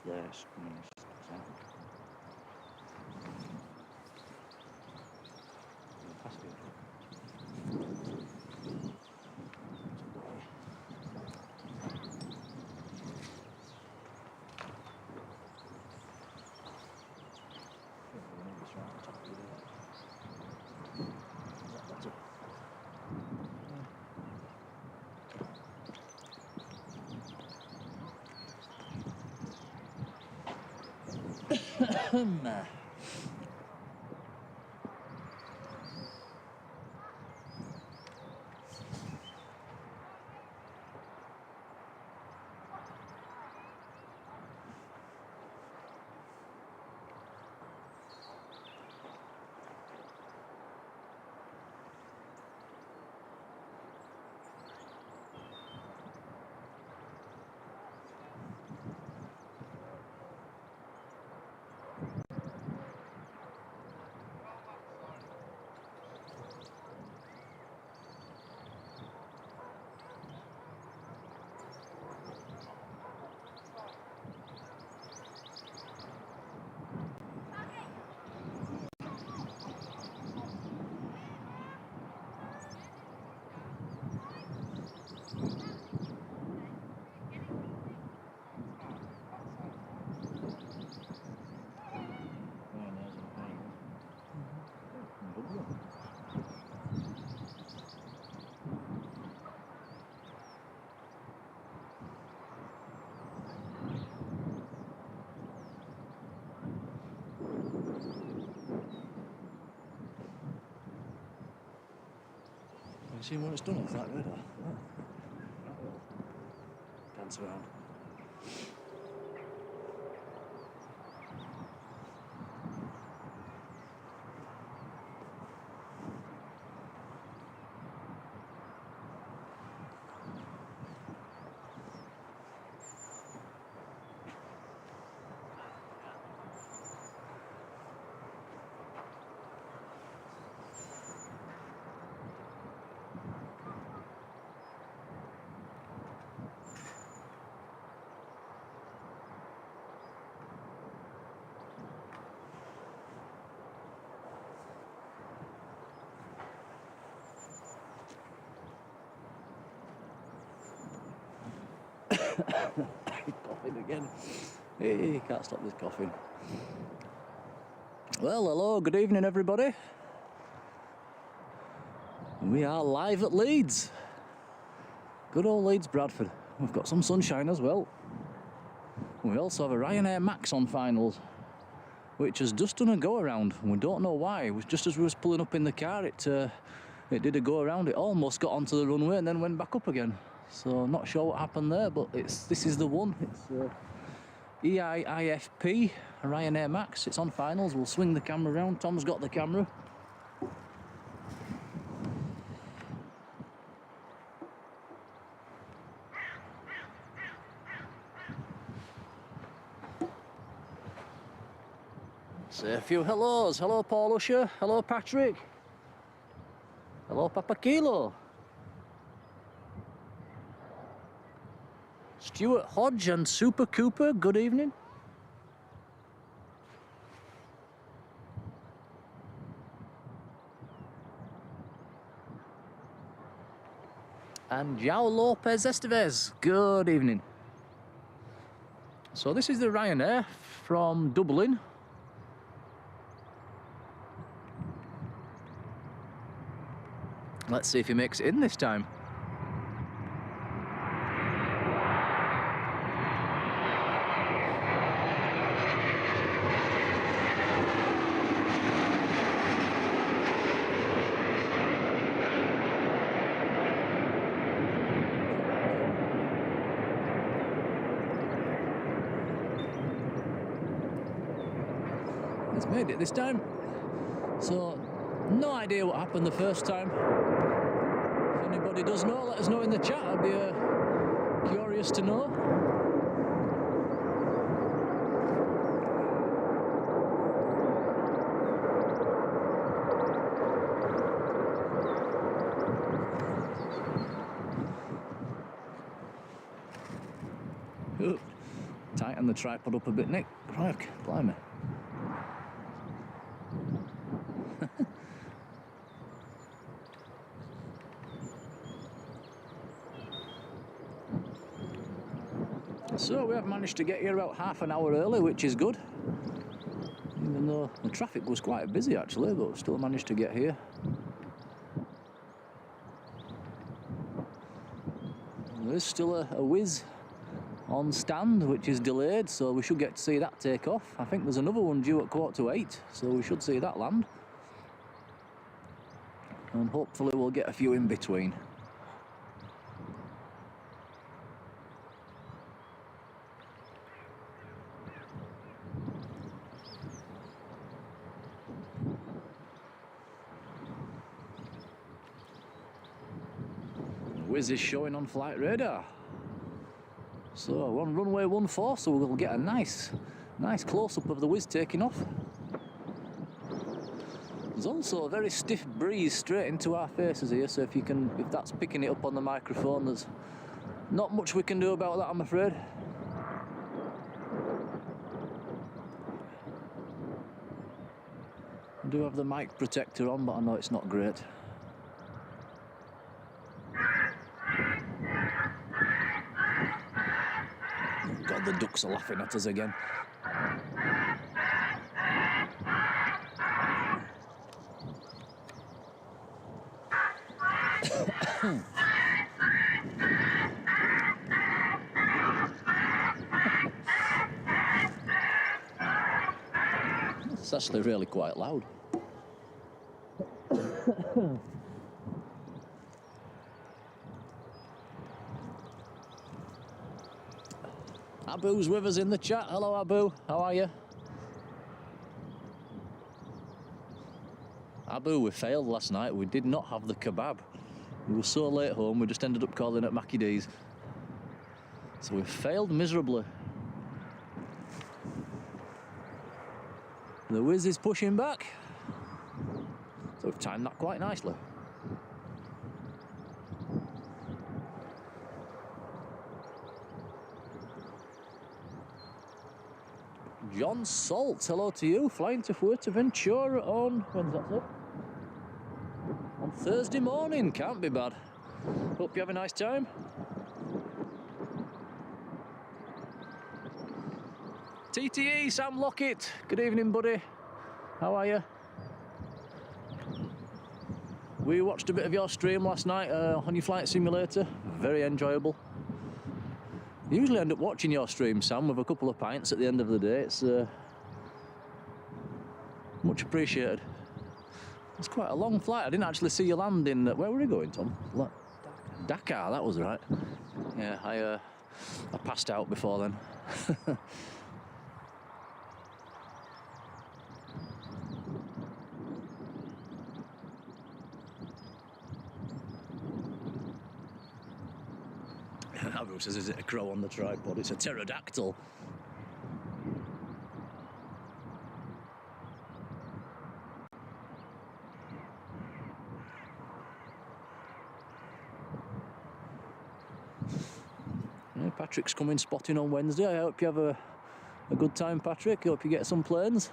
there. You seen what it's done off that radar? Oh. Dance around. Coughing again. Hey, can't stop this coughing. Well, hello, good evening everybody. We are live at Leeds. Good old Leeds, Bradford. We've got some sunshine as well. We also have a Ryanair Max on finals, which has just done a go around. We don't know why. It was just as we was pulling up in the car, it did a go around. It almost got onto the runway and then went back up again. So not sure what happened there, but this is the one. It's EIIFP Ryanair Max. It's on finals. We'll swing the camera around. Tom's got the camera. Say a few hellos. Hello, Paul Usher. Hello, Patrick. Hello, Papa Kilo. Stuart Hodge and Super Cooper, good evening. And João Lopez Estevez, good evening. So this is the Ryanair from Dublin. Let's see if he makes it in this time. He's made it this time. So, no idea what happened the first time. If anybody does know, let us know in the chat. I'd be curious to know. Ooh, tighten tighten the tripod up a bit, Nick. Right, blimey. So we have managed to get here about half an hour early, which is good. Even though the traffic was quite busy actually, but still managed to get here. There's still a whiz on stand, which is delayed, so we should get to see that take off. I think there's another one due at 7:45, so we should see that land. And hopefully we'll get a few in between. The whiz is showing on flight radar. So we're on runway 14, so we'll get a nice close-up of the whiz taking off. There's also a very stiff breeze straight into our faces here, so if that's picking it up on the microphone, there's not much we can do about that, I'm afraid. I do have the mic protector on, but I know it's not great. God, the ducks are laughing at us again. It's actually really quite loud. Abu's with us in the chat. Hello, Abu. How are you? Abu, we failed last night. We did not have the kebab. We were so late home, we just ended up calling at Mackie D's. So we failed miserably. The whiz is pushing back. So we've timed that quite nicely. John Salt, hello to you. Flying to Fuerteventura on, when's that, sir? On Thursday morning, can't be bad. Hope you have a nice time. TTE, Sam Lockett, good evening, buddy. How are you? We watched a bit of your stream last night on your flight simulator. Very enjoyable. I usually end up watching your stream, Sam, with a couple of pints at the end of the day. It's much appreciated. It's quite a long flight. I didn't actually see you land in... where were you going, Tom? Dakar, that was right. Yeah, I passed out before then. Abu says, is it a crow on the tripod? It's a pterodactyl. Yeah, Patrick's coming spotting on Wednesday. I hope you have a good time, Patrick. Hope you get some planes.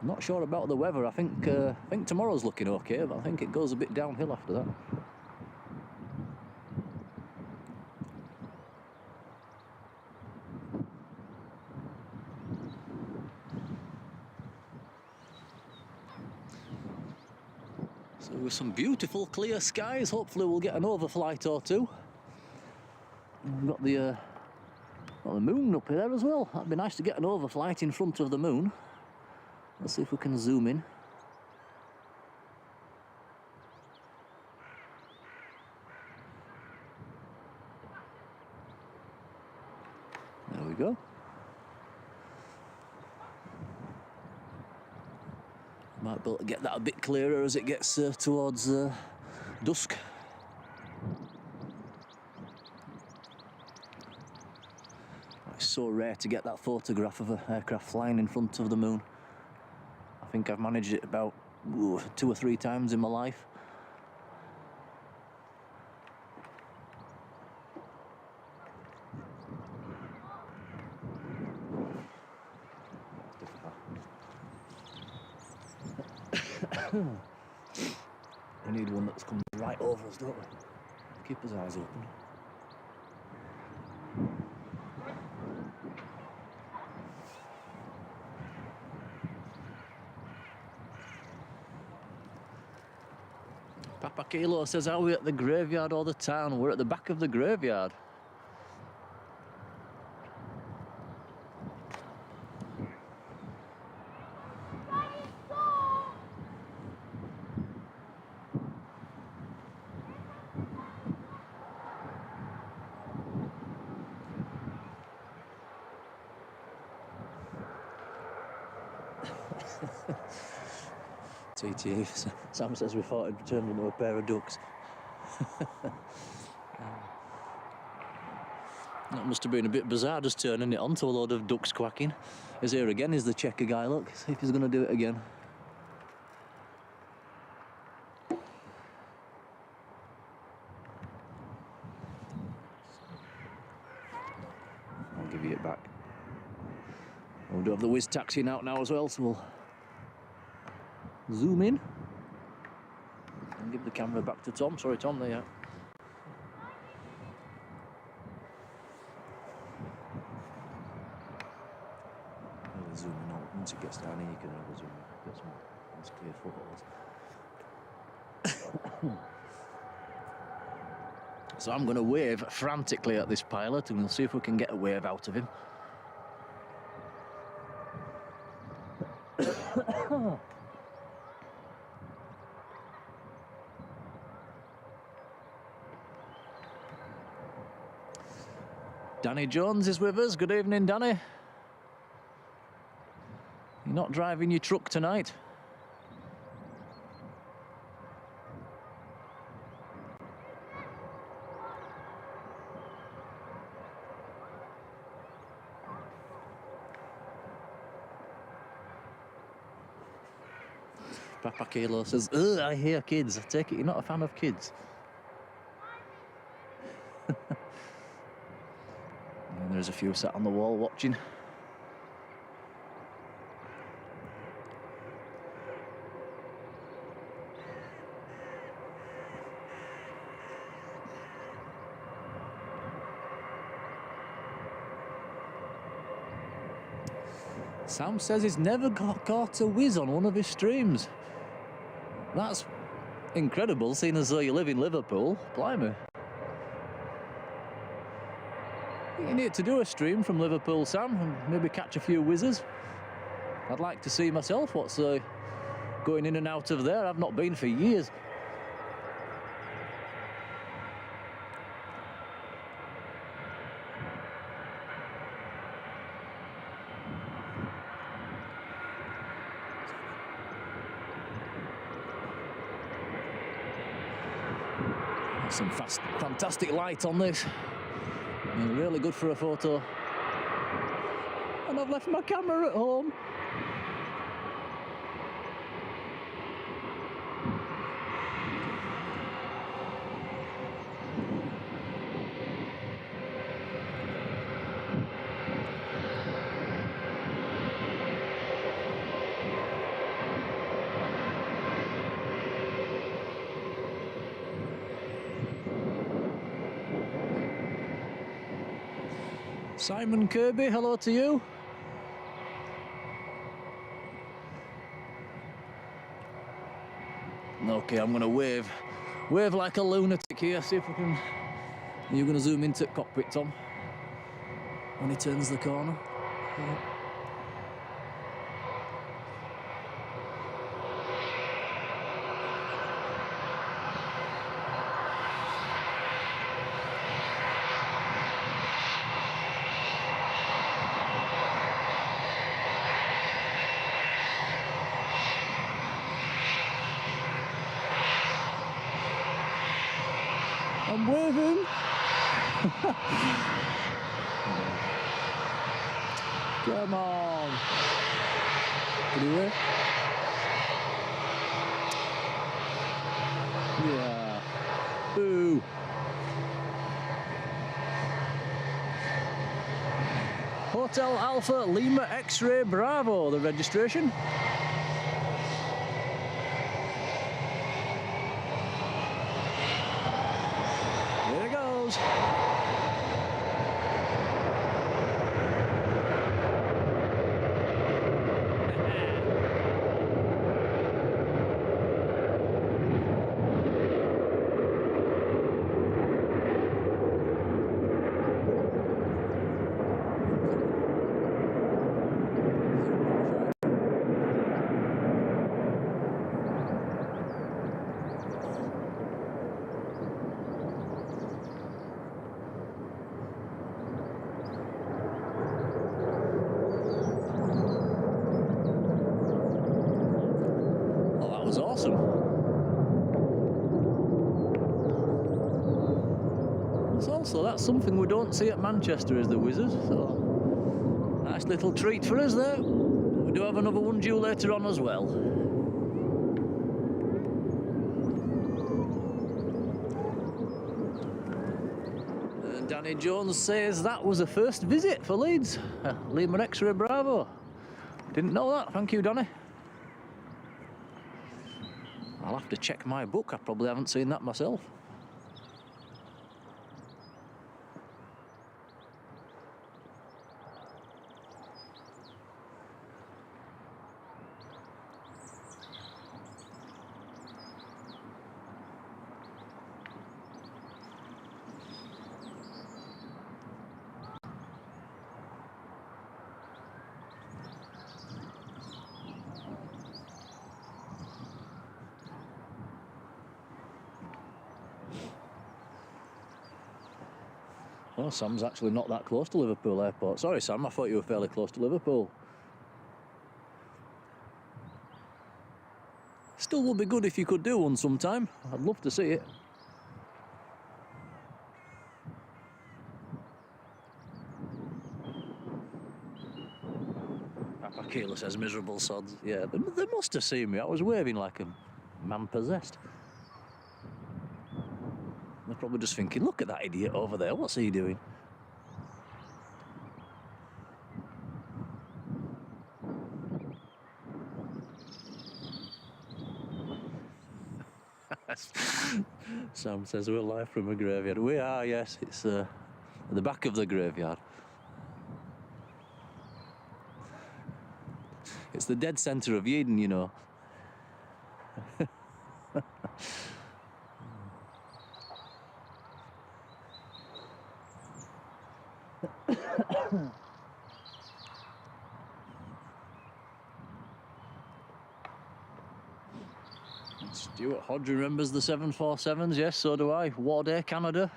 I'm not sure about the weather. I think tomorrow's looking okay, but I think it goes a bit downhill after that. So with some beautiful clear skies, hopefully we'll get an overflight or two. And we've got the moon up here as well. That'd be nice to get an overflight in front of the moon. Let's see if we can zoom in. There we go. Might be able to get that a bit clearer as it gets towards dusk. It's so rare to get that photograph of an aircraft flying in front of the moon. I think I've managed it about 2 or 3 times in my life. We need one that's come right over us, don't we? Keep his eyes open. Papa Kilo says, are we at the graveyard or the town? We're at the back of the graveyard. TT, Sam says we thought it turned into a pair of ducks. That must have been a bit bizarre, just turning it on to a load of ducks quacking. Is here again, is the checker guy, look. See if he's going to do it again. I'll give you it back. We'll do have the whiz taxiing out now as well, so we'll zoom in and give the camera back to Tom. Sorry, Tom, there you are. Really zooming out. Once it gets down here, you can have a zoom in. Get some nice clear photos. So I'm going to wave frantically at this pilot and we'll see if we can get a wave out of him. Danny Jones is with us. Good evening, Danny. You're not driving your truck tonight? Papa Kilo says, ugh, I hear kids. I take it you're not a fan of kids. And there's a few sat on the wall watching. Sam says he's never caught a whiz on one of his streams. That's incredible, seeing as though you live in Liverpool. Blimey. You need to do a stream from Liverpool, Sam, and maybe catch a few whizzes. I'd like to see myself what's going in and out of there. I've not been for years. Some fantastic light on this. Really good for a photo. And I've left my camera at home. Simon Kirby, hello to you. Okay, I'm going to wave like a lunatic here. See if we can. You're going to zoom into the cockpit, Tom, when he turns the corner. Yeah. I'm waving. Come on. Can you wave? Yeah. Boo. Hotel Alpha Lima X-Ray Bravo, the registration. goes. Was awesome. That's something we don't see at Manchester, is the Wizard. So nice little treat for us there. We do have another one due later on as well. And Danny Jones says that was a first visit for Leeds. Lima X-ray Bravo. Didn't know that. Thank you, Danny. I'll have to check my book. I probably haven't seen that myself. Oh, Sam's actually not that close to Liverpool Airport. Sorry, Sam, I thought you were fairly close to Liverpool. Still would be good if you could do one sometime. I'd love to see it. Papa Keeler says miserable sods. Yeah, they must have seen me. I was waving like a man possessed. They're probably just thinking, look at that idiot over there, what's he doing? Sam says we're live from a graveyard. We are, yes. It's at the back of the graveyard. It's the dead centre of Eden, you know. Stuart Hodge remembers the 747s, yes, so do I. War Day, Canada.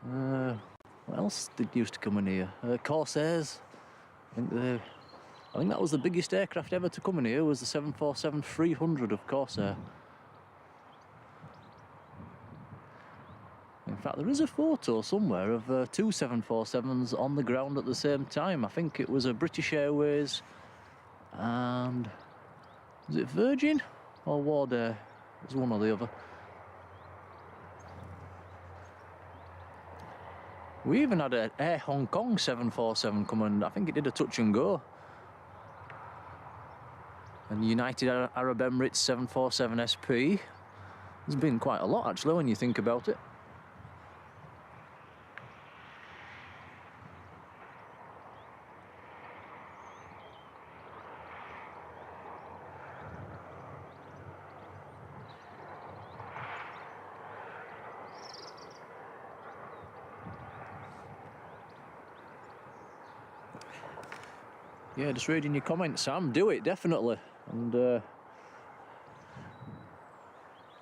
What else did used to come in here? Corsairs. I think that was the biggest aircraft ever to come in here, was the 747-300 of Corsair. In fact, there is a photo somewhere of two 747s on the ground at the same time. I think it was a British Airways and... was it Virgin or War Day? It was one or the other. We even had an Air Hong Kong 747 come and I think it did a touch and go. And United Arab Emirates 747 SP. There's been quite a lot actually when you think about it. Yeah, just reading your comments, Sam. Do it, definitely. And,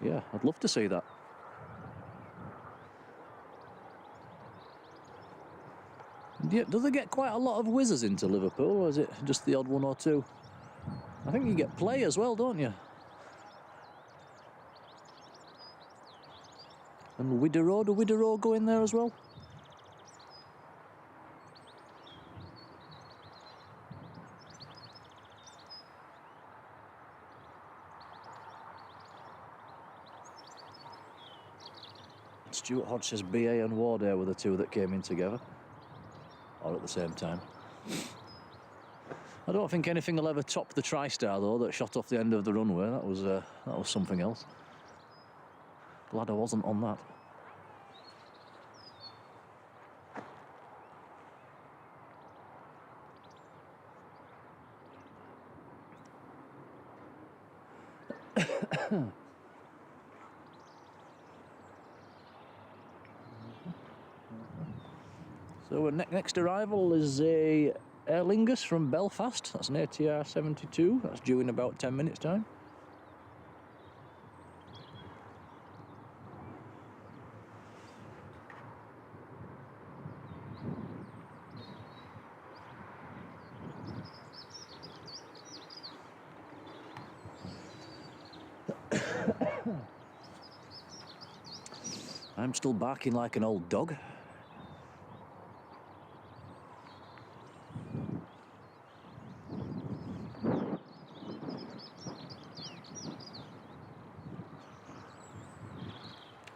yeah, I'd love to see that. Do they get quite a lot of whizzers into Liverpool, or is it just the odd one or two? I think you get play as well, don't you? And Widerøe, do Widerøe go in there as well? Stuart Hodge says BA and War Day were the two that came in together. Or at the same time. I don't think anything will ever top the TriStar though that shot off the end of the runway. That was something else. Glad I wasn't on that. So next arrival is a Aer Lingus from Belfast. That's an ATR 72. That's due in about 10 minutes time. I'm still barking like an old dog.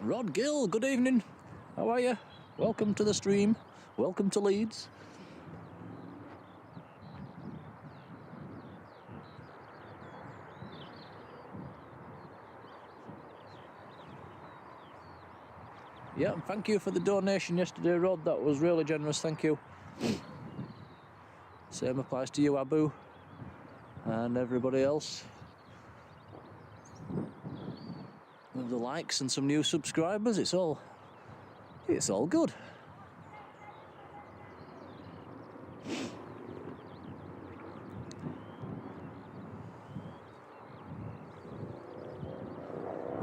Rod Gill, good evening. How are you? Welcome to the stream. Welcome to Leeds. Yeah, thank you for the donation yesterday, Rod. That was really generous, thank you. Same applies to you, Abu, and everybody else. With the likes and some new subscribers, it's all good.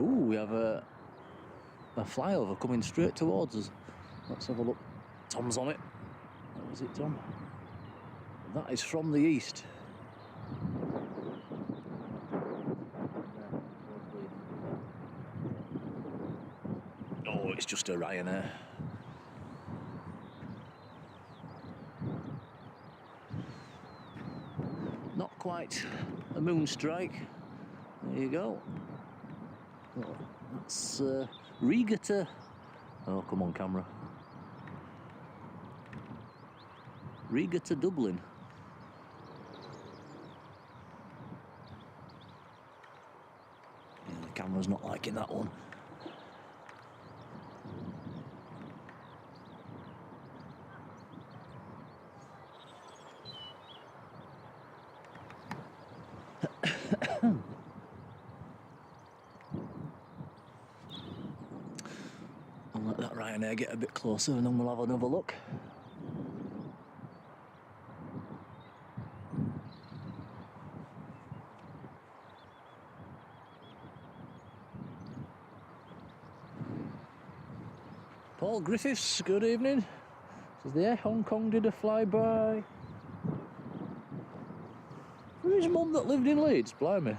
Ooh, we have a flyover coming straight towards us. Let's have a look. Tom's on it. What was it, Tom? That is from the east. Oh, it's just a Ryanair. Not quite a moonstrike. There you go. Oh, that's Riga to... Oh, come on, camera. Riga to Dublin. Yeah, the camera's not liking that one. I'll let that Ryanair get a bit closer and then we'll have another look. Paul Griffiths, good evening. Says the Air Hong Kong did a flyby. For his mum that lived in Leeds, blimey.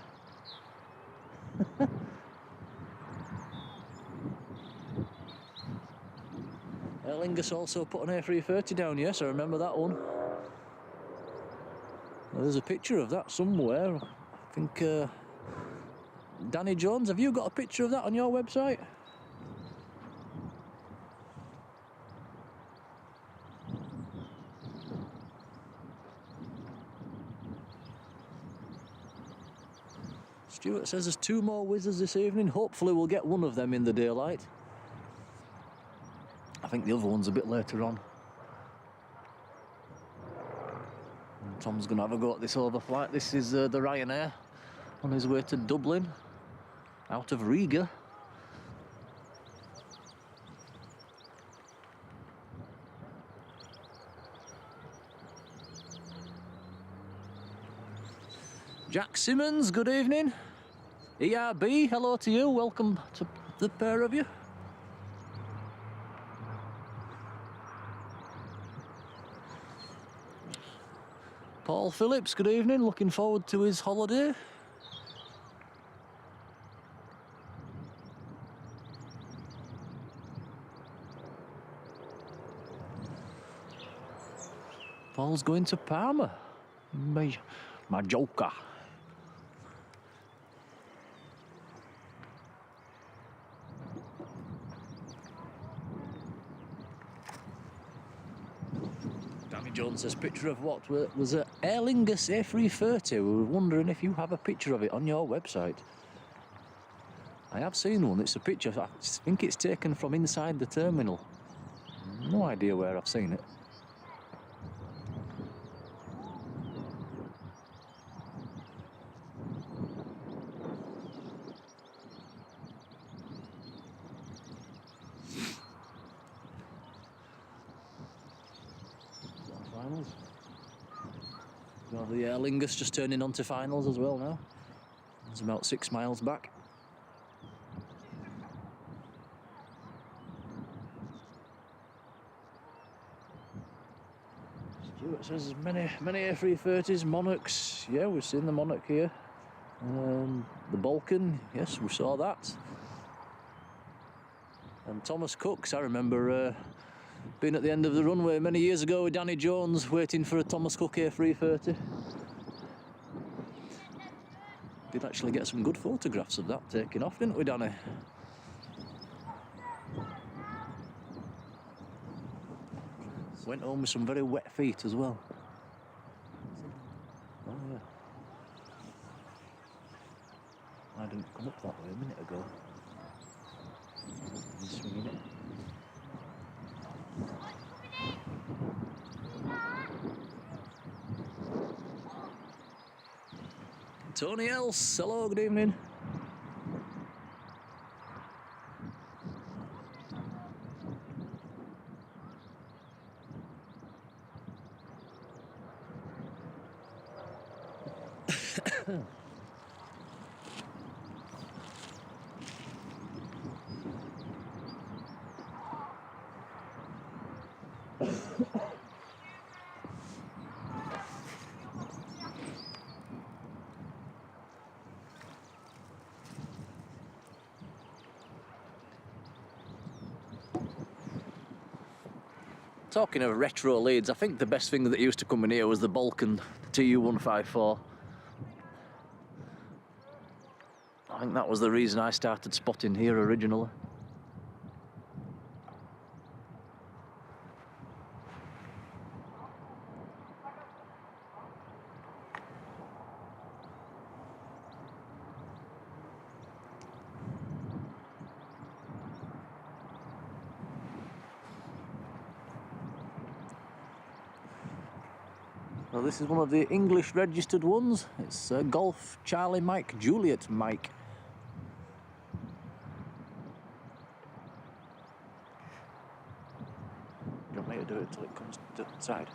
Aer Lingus also put an A330 down, yes, I remember that one. Well, there's a picture of that somewhere. I think Danny Jones, have you got a picture of that on your website? Stuart says there's 2 more whizzes this evening. Hopefully we'll get one of them in the daylight. I think the other one's a bit later on. And Tom's going to have a go at this overflight. This is the Ryanair on his way to Dublin, out of Riga. Jack Simmons, good evening. ERB, hello to you. Welcome to the pair of you. Paul Phillips, good evening. Looking forward to his holiday. Paul's going to Parma. Majorca. Danny Jones says picture of what was an Aer Lingus A330. We were wondering if you have a picture of it on your website. I have seen one. It's a picture. I think it's taken from inside the terminal. No idea where I've seen it. the Aer Lingus just turning onto finals as well now. It's about 6 miles back. Stuart says many A330s, Monarchs. Yeah, we've seen the Monarch here. The Balkan, yes, we saw that. And Thomas Cook's, I remember being at the end of the runway many years ago with Danny Jones waiting for a Thomas Cook A330. Did actually get some good photographs of that taking off, didn't we, Danny? Went home with some very wet feet as well. Oh yeah. I didn't come up that way a minute ago. I'm swinging it. Tony Else, hello, good evening. Talking of retro Leeds, I think the best thing that used to come in here was the Balkan TU-154. I think that was the reason I started spotting here originally. Well, this is one of the English registered ones. It's Golf Charlie Mike Juliet Mike. Do you want me to do it until it comes to the side?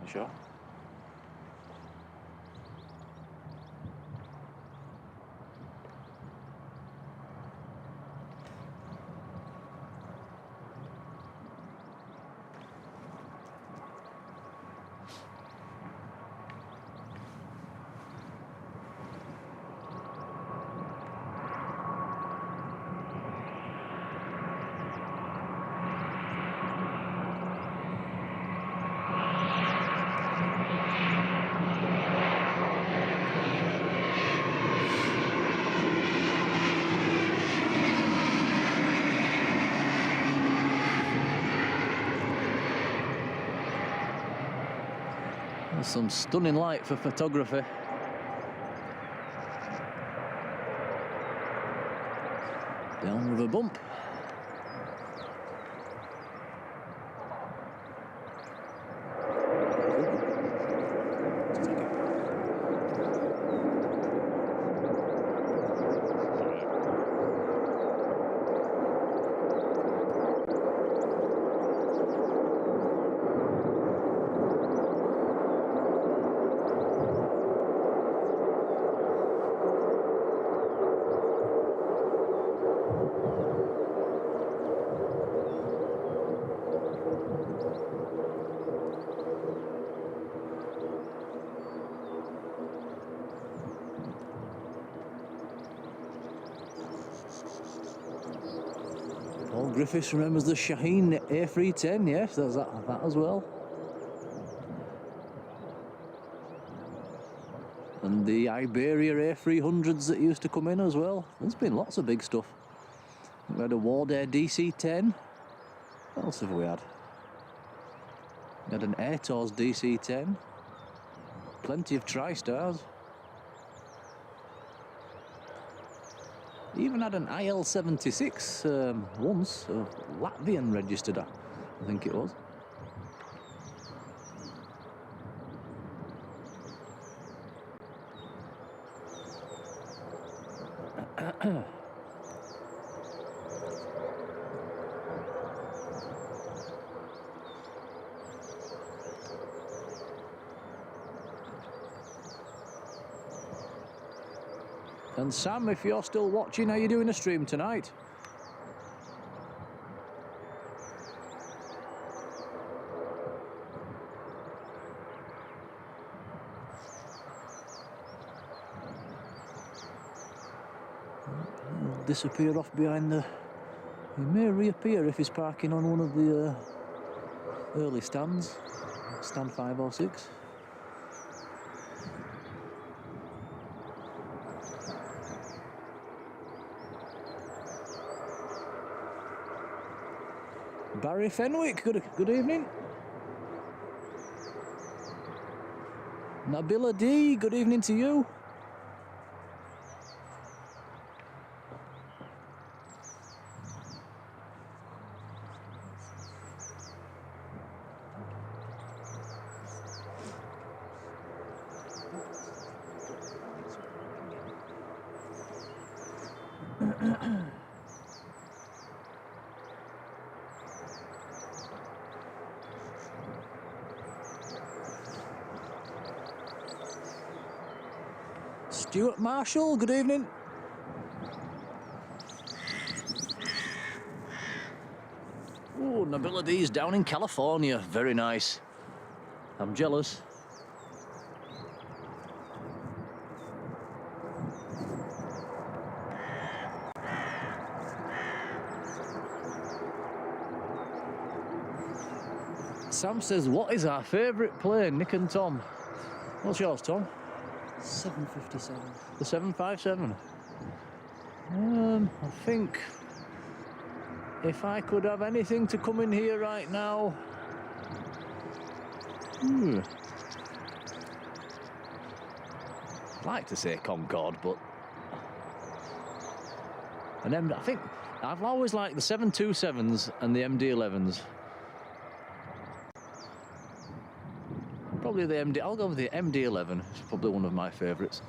You sure? There's some stunning light for photography. Down with a bump. Paul Griffiths remembers the Shaheen A310, yes, there's that as well. And the Iberia A300s that used to come in as well. There's been lots of big stuff. We had a Wardair DC-10. What else have we had? We had an Airtours DC-10. Plenty of TriStars. Even had an IL-76 once, Latvian registered, I think it was. And Sam, if you're still watching, how you doing a stream tonight? He'll disappear off behind the... He may reappear if he's parking on one of the early stands, stand 5 or 6. Barry Fenwick, good evening. Nabila D, good evening to you. Stuart Marshall, good evening. Oh, Nabila D's down in California. Very nice. I'm jealous. Sam says, what is our favourite plane, Nick and Tom? What's yours, Tom? 757. The 757. I think if I could have anything to come in here right now. I'd like to say Concorde, but I think I've always liked the 727s and the MD-11s. Probably the MD. I'll go with the MD-11. It's probably one of my favourites.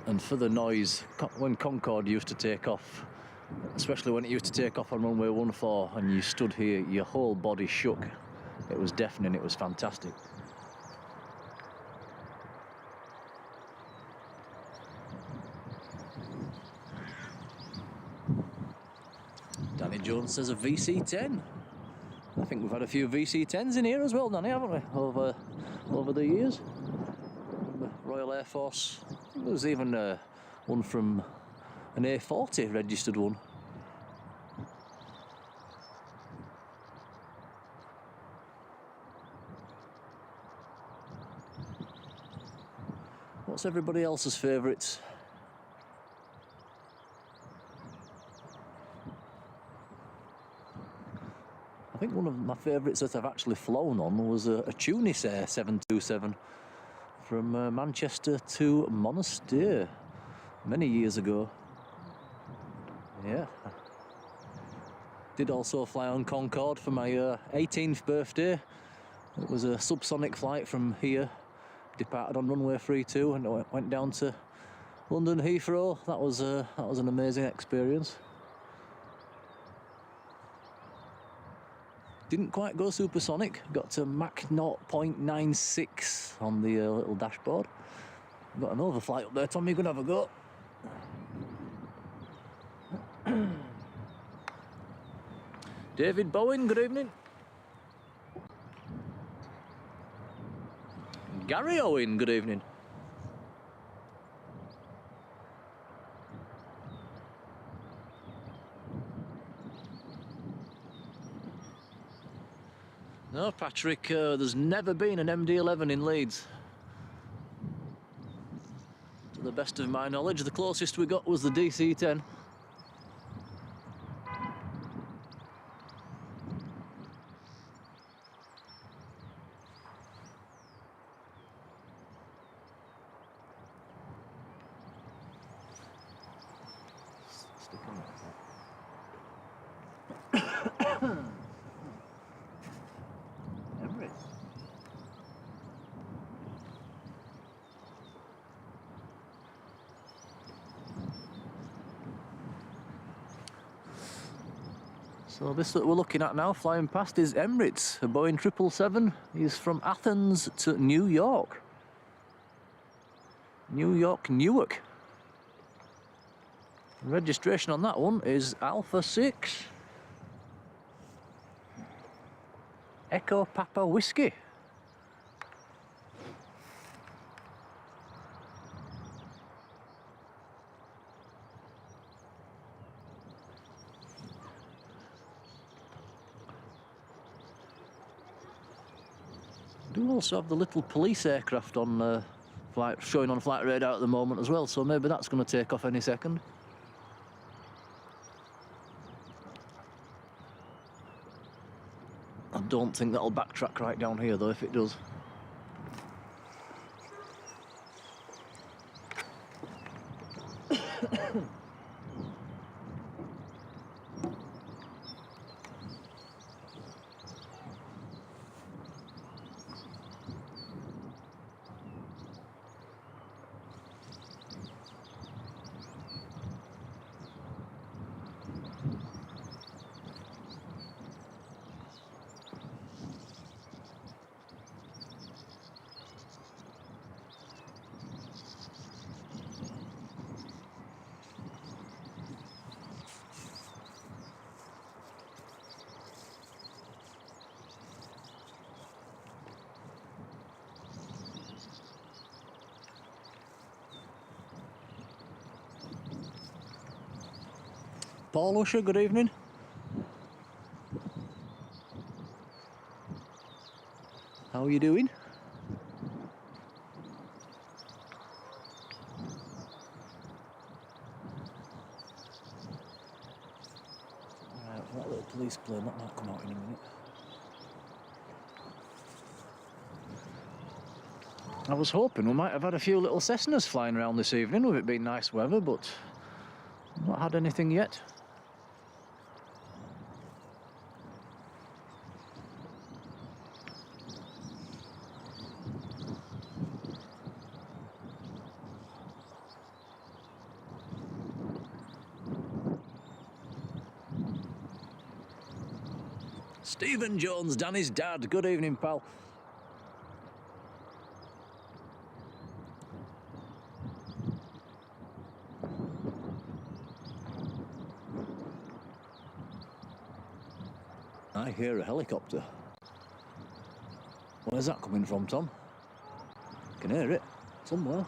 And for the noise, when Concorde used to take off, especially when it used to take off on runway 14 and you stood here, your whole body shook. It was deafening, it was fantastic. Danny Jones says a VC-10. I think we've had a few VC-10s in here as well, Danny, haven't we? Over the years. Royal Air Force. There was even one from an A40 registered one. What's everybody else's favourites? I think one of my favourites that I've actually flown on was a Tunis Air 727 from Manchester to Monastir many years ago. Yeah. Did also fly on Concorde for my 18th birthday. It was a subsonic flight from here. Departed on runway 32 and went down to London Heathrow. That was an amazing experience. Didn't quite go supersonic, got to Mach 0.96 on the little dashboard. Got an overflight up there, Tom, you can have a go. David Bowen, good evening. Gary Owen, good evening. No, Patrick, there's never been an MD-11 in Leeds. To the best of my knowledge, the closest we got was the DC-10. Stick on that. So this that we're looking at now, flying past, is Emirates, a Boeing 777. He's from Athens to New York. New York, Newark. Registration on that one is Alpha 6 Echo Papa Whiskey. Do also have the little police aircraft on flight, showing on flight radar at the moment as well, so maybe that's going to take off any second. I don't think that'll backtrack right down here though if it does. Paul Usher, good evening. How are you doing? Right, that little police plane, that might come out in a minute. I was hoping we might have had a few little Cessnas flying around this evening with it being nice weather, but not had anything yet. Stephen Jones, Danny's dad. Good evening, pal. I hear a helicopter. Where's that coming from, Tom? I can hear it somewhere.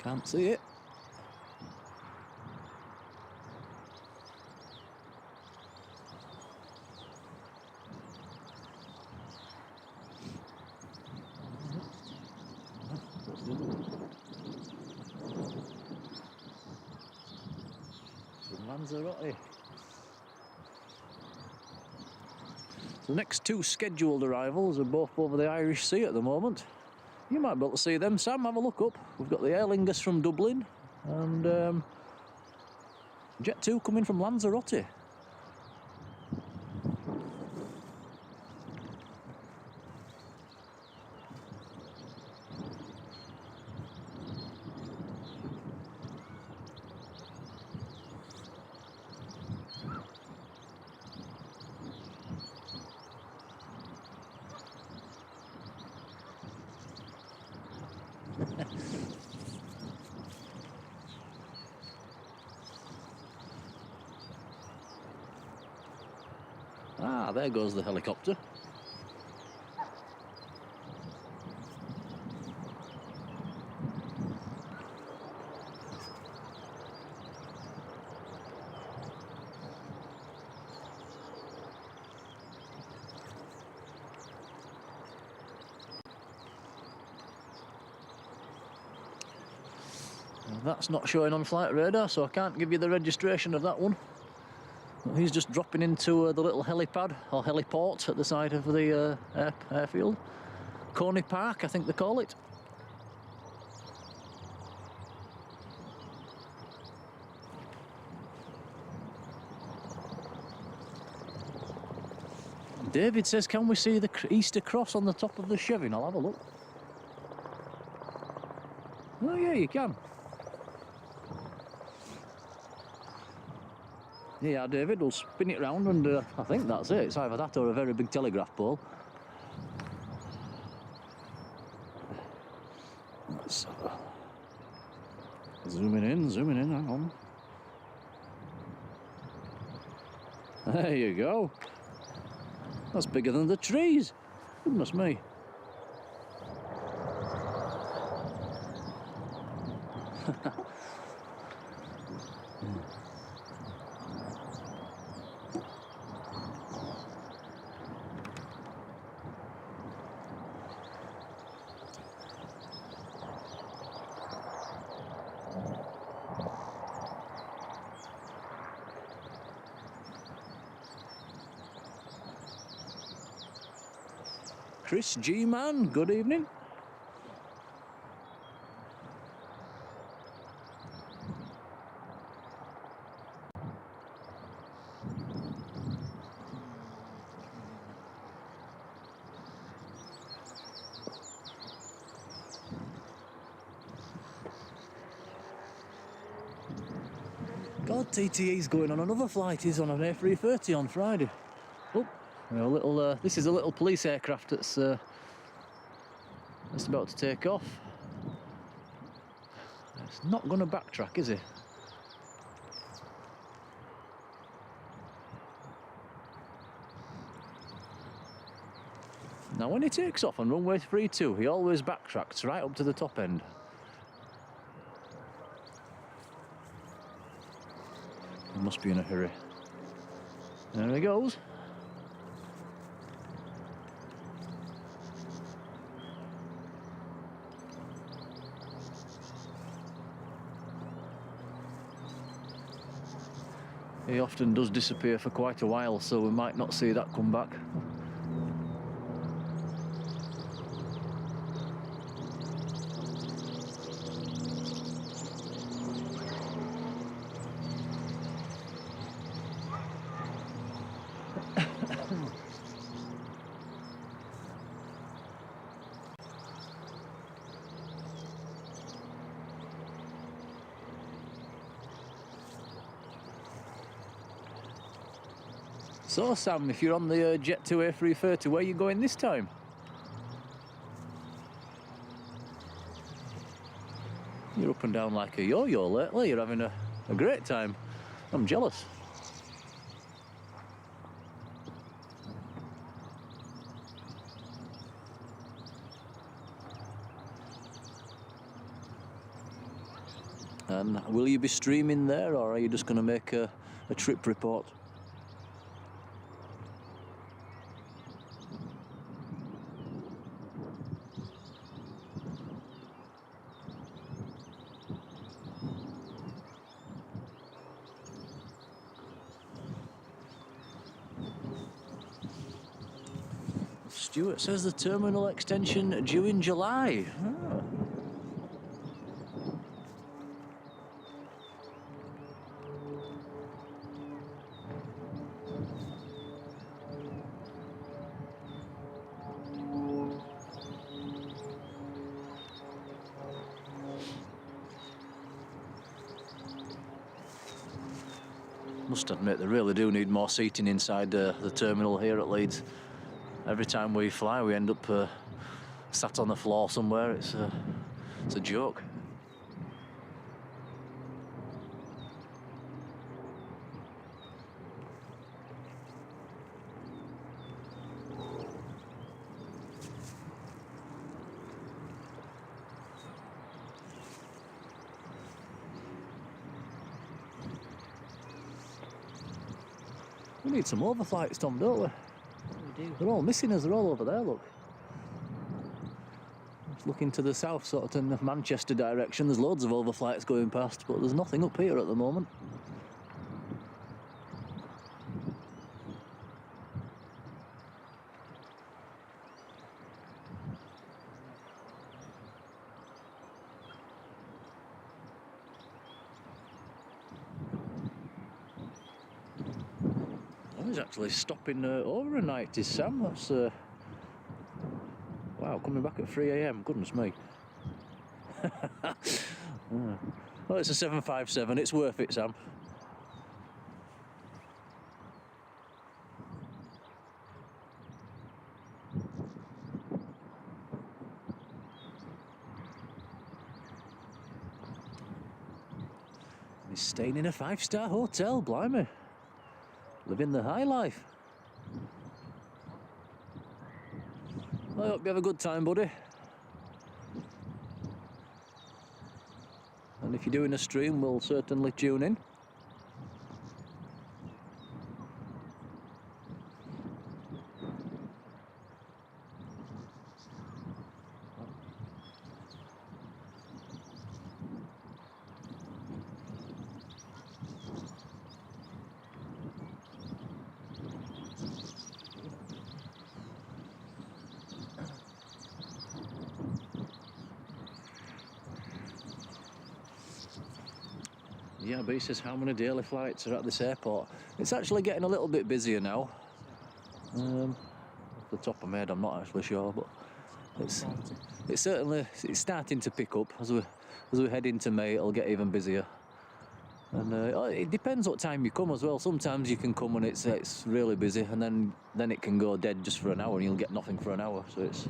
Can't see it. Lanzarote. The next two scheduled arrivals are both over the Irish Sea at the moment. You might be able to see them, Sam. Have a look up. We've got the Aer Lingus from Dublin and Jet 2 coming from Lanzarote. Ah, there goes the helicopter. That's not showing on flight radar, so I can't give you the registration of that one. He's just dropping into the little helipad, or heliport, at the side of the airfield. Coney Park, I think they call it. David says, can we see the Easter cross on the top of the Chevy? I'll have a look. Oh yeah, you can. Yeah, David, we'll spin it round and I think that's it. It's either that or a very big telegraph pole. Let's zooming in, hang on. There you go. That's bigger than the trees. Goodness me. Chris G. Man, good evening. God, TTE's going on another flight. He's on an A330 on Friday. Oh, a little. This is a little police aircraft that's about to take off. It's not going to backtrack, is he? Now, when he takes off on runway 32, he always backtracks right up to the top end. He must be in a hurry. There he goes. He often does disappear for quite a while, so we might not see that come back. So Sam, if you're on the Jet 2 A330, where are you going this time? You're up and down like a yo-yo lately. You're having a great time. I'm jealous. And will you be streaming there, or are you just going to make a trip report? Stuart says the terminal extension due in July. Oh. Must admit, they really do need more seating inside the terminal here at Leeds. Every time we fly, we end up sat on the floor somewhere. It's a joke. We need some overflights, Tom, don't we? We do. They're all missing us, they're all over there, look. Just looking to the south, sort of in the Manchester direction, there's loads of overflights going past, but there's nothing up here at the moment. Oh, he's actually stopping over a night, is Sam. That's wow, coming back at 3 AM, goodness me. Well, it's a 757, it's worth it, Sam. He's staying in a 5-star hotel, blimey. Living the high life. I hope you have a good time, buddy. And if you're doing a stream, we'll certainly tune in. Yeah, but he says how many daily flights are at this airport. It's actually getting a little bit busier now. Off the top of my head, I'm not actually sure, but it's certainly starting to pick up as we head into May. It'll get even busier, and it depends what time you come as well. Sometimes you can come and it's really busy, and then it can go dead just for an hour, and you'll get nothing for an hour. So it's.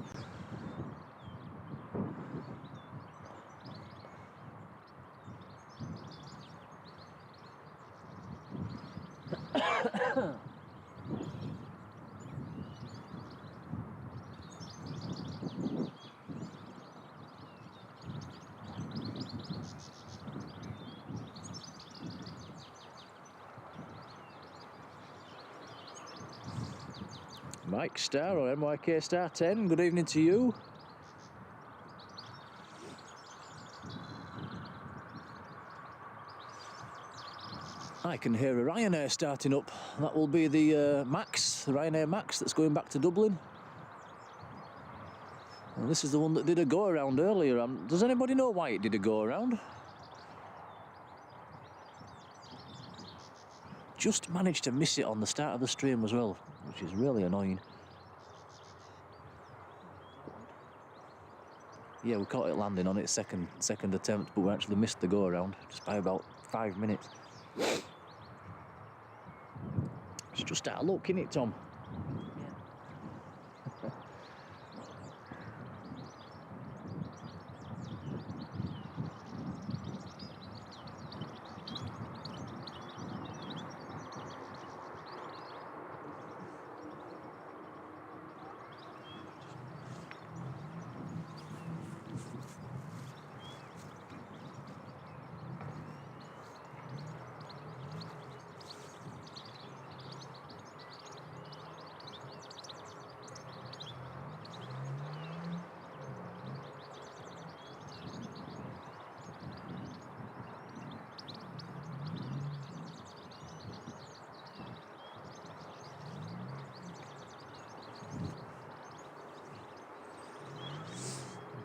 Mike Star or MYK Star 10, good evening to you. I can hear a Ryanair starting up. That will be the Max, the Ryanair Max that's going back to Dublin. And this is the one that did a go around earlier. Does anybody know why it did a go around? Just managed to miss it on the start of the stream as well, which is really annoying. Yeah, we caught it landing on its second attempt, but we actually missed the go around just by about 5 minutes. It's just out of luck, innit, Tom?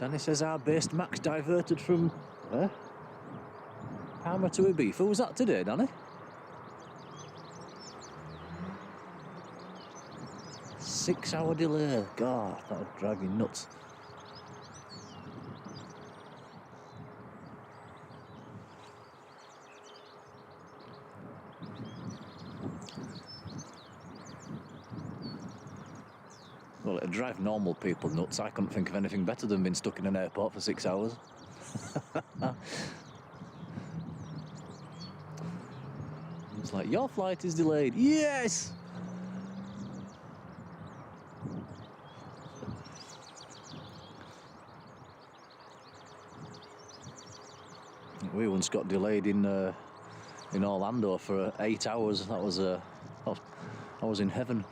Danny says our based Max diverted from Parma to Ibiza. Was that today, Danny? 6-hour delay. God, that would drive me nuts. Well, it'd drive normal people nuts. I couldn't think of anything better than being stuck in an airport for 6 hours. It's like, your flight is delayed. Yes! We once got delayed in Orlando for 8 hours. That was I was in heaven.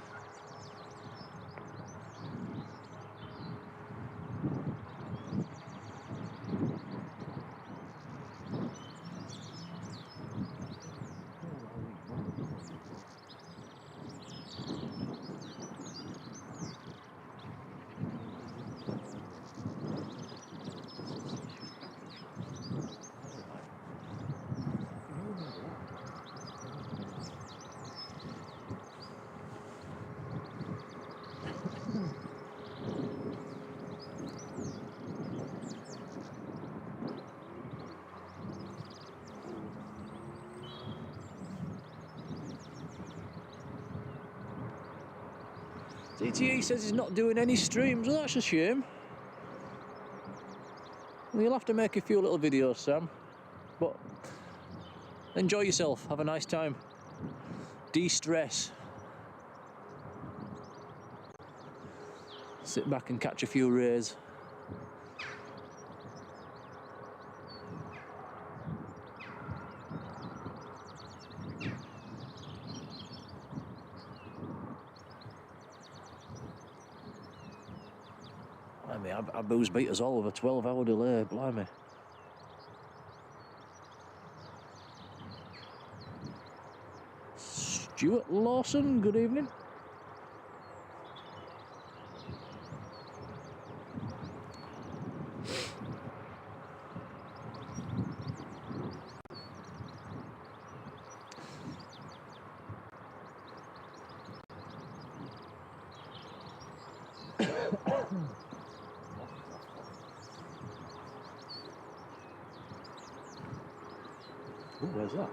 DTE says he's not doing any streams. Well, that's a shame. Well, you'll have to make a few little videos, Sam. But Enjoy yourself, have a nice time. De-stress. Sit back and catch a few rays. Our booze beat us all with a 12-hour delay, blimey. Stuart Lawson, good evening. Oh, where's that?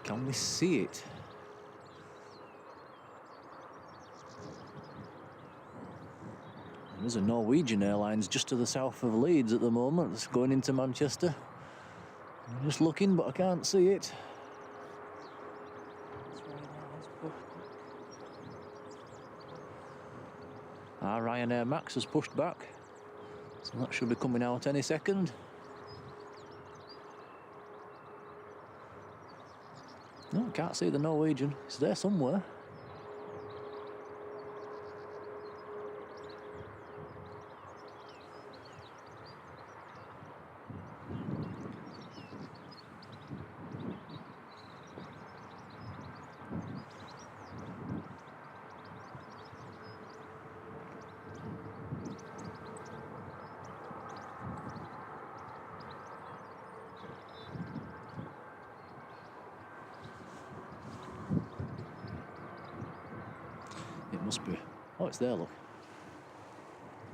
Can we see it? There's a Norwegian Airlines just to the south of Leeds at the moment. It's going into Manchester. I'm just looking, but I can't see it. Our Ryanair Max has pushed back, so that should be coming out any second. No, I can't see the Norwegian. It's there somewhere. It must be. Oh, it's there, look.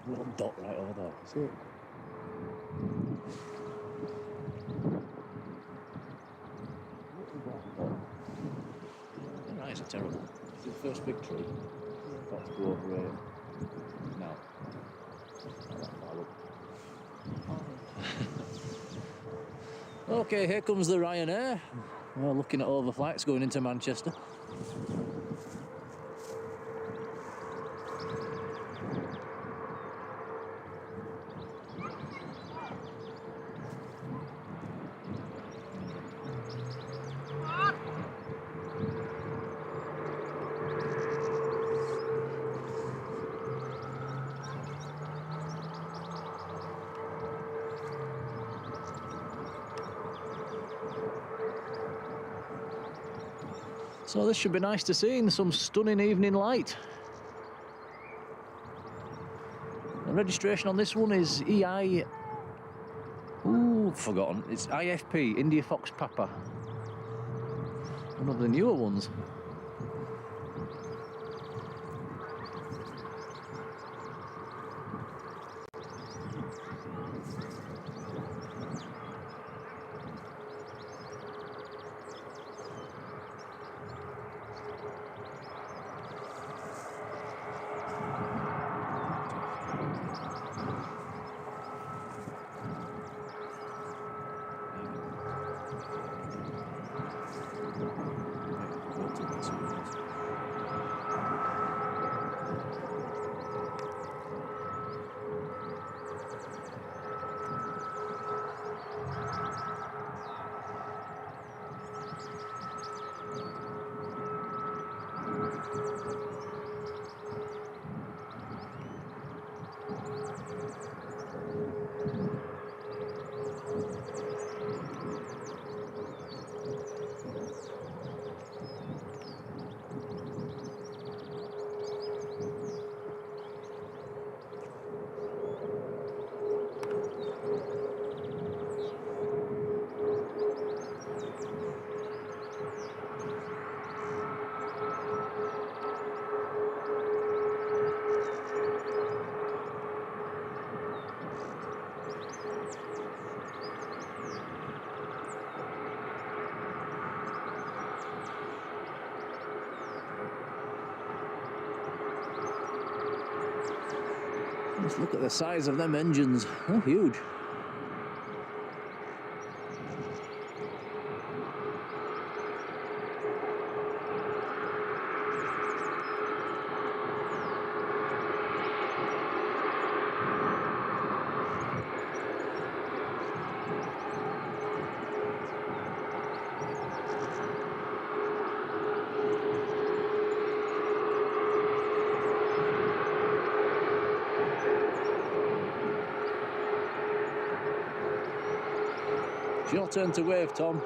A little dot right over there. See it? Their eyes are terrible. It's the first big tree. Got to go over here. Now. Not that far up. Okay, here comes the Ryanair. We're looking at overflights going into Manchester. So this should be nice to see in some stunning evening light. The registration on this one is EI... Ooh, forgotten. It's IFP, India Fox Papa. One of the newer ones. Just look at the size of them engines. They're huge. It's your turn to wave, Tom.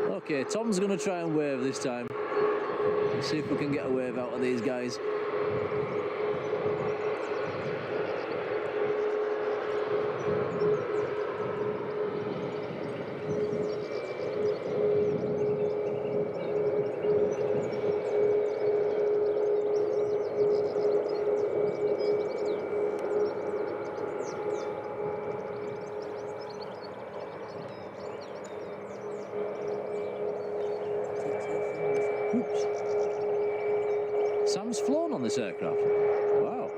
Okay, Tom's going to try and wave this time. Let's see if we can get a wave out of these guys. Oops. Sam's flown on this aircraft. Wow.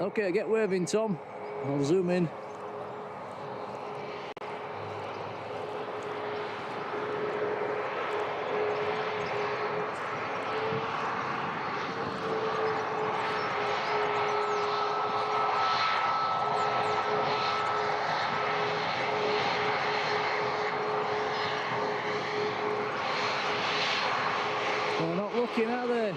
Okay, get waving, Tom. I'll zoom in. They're not looking, are they?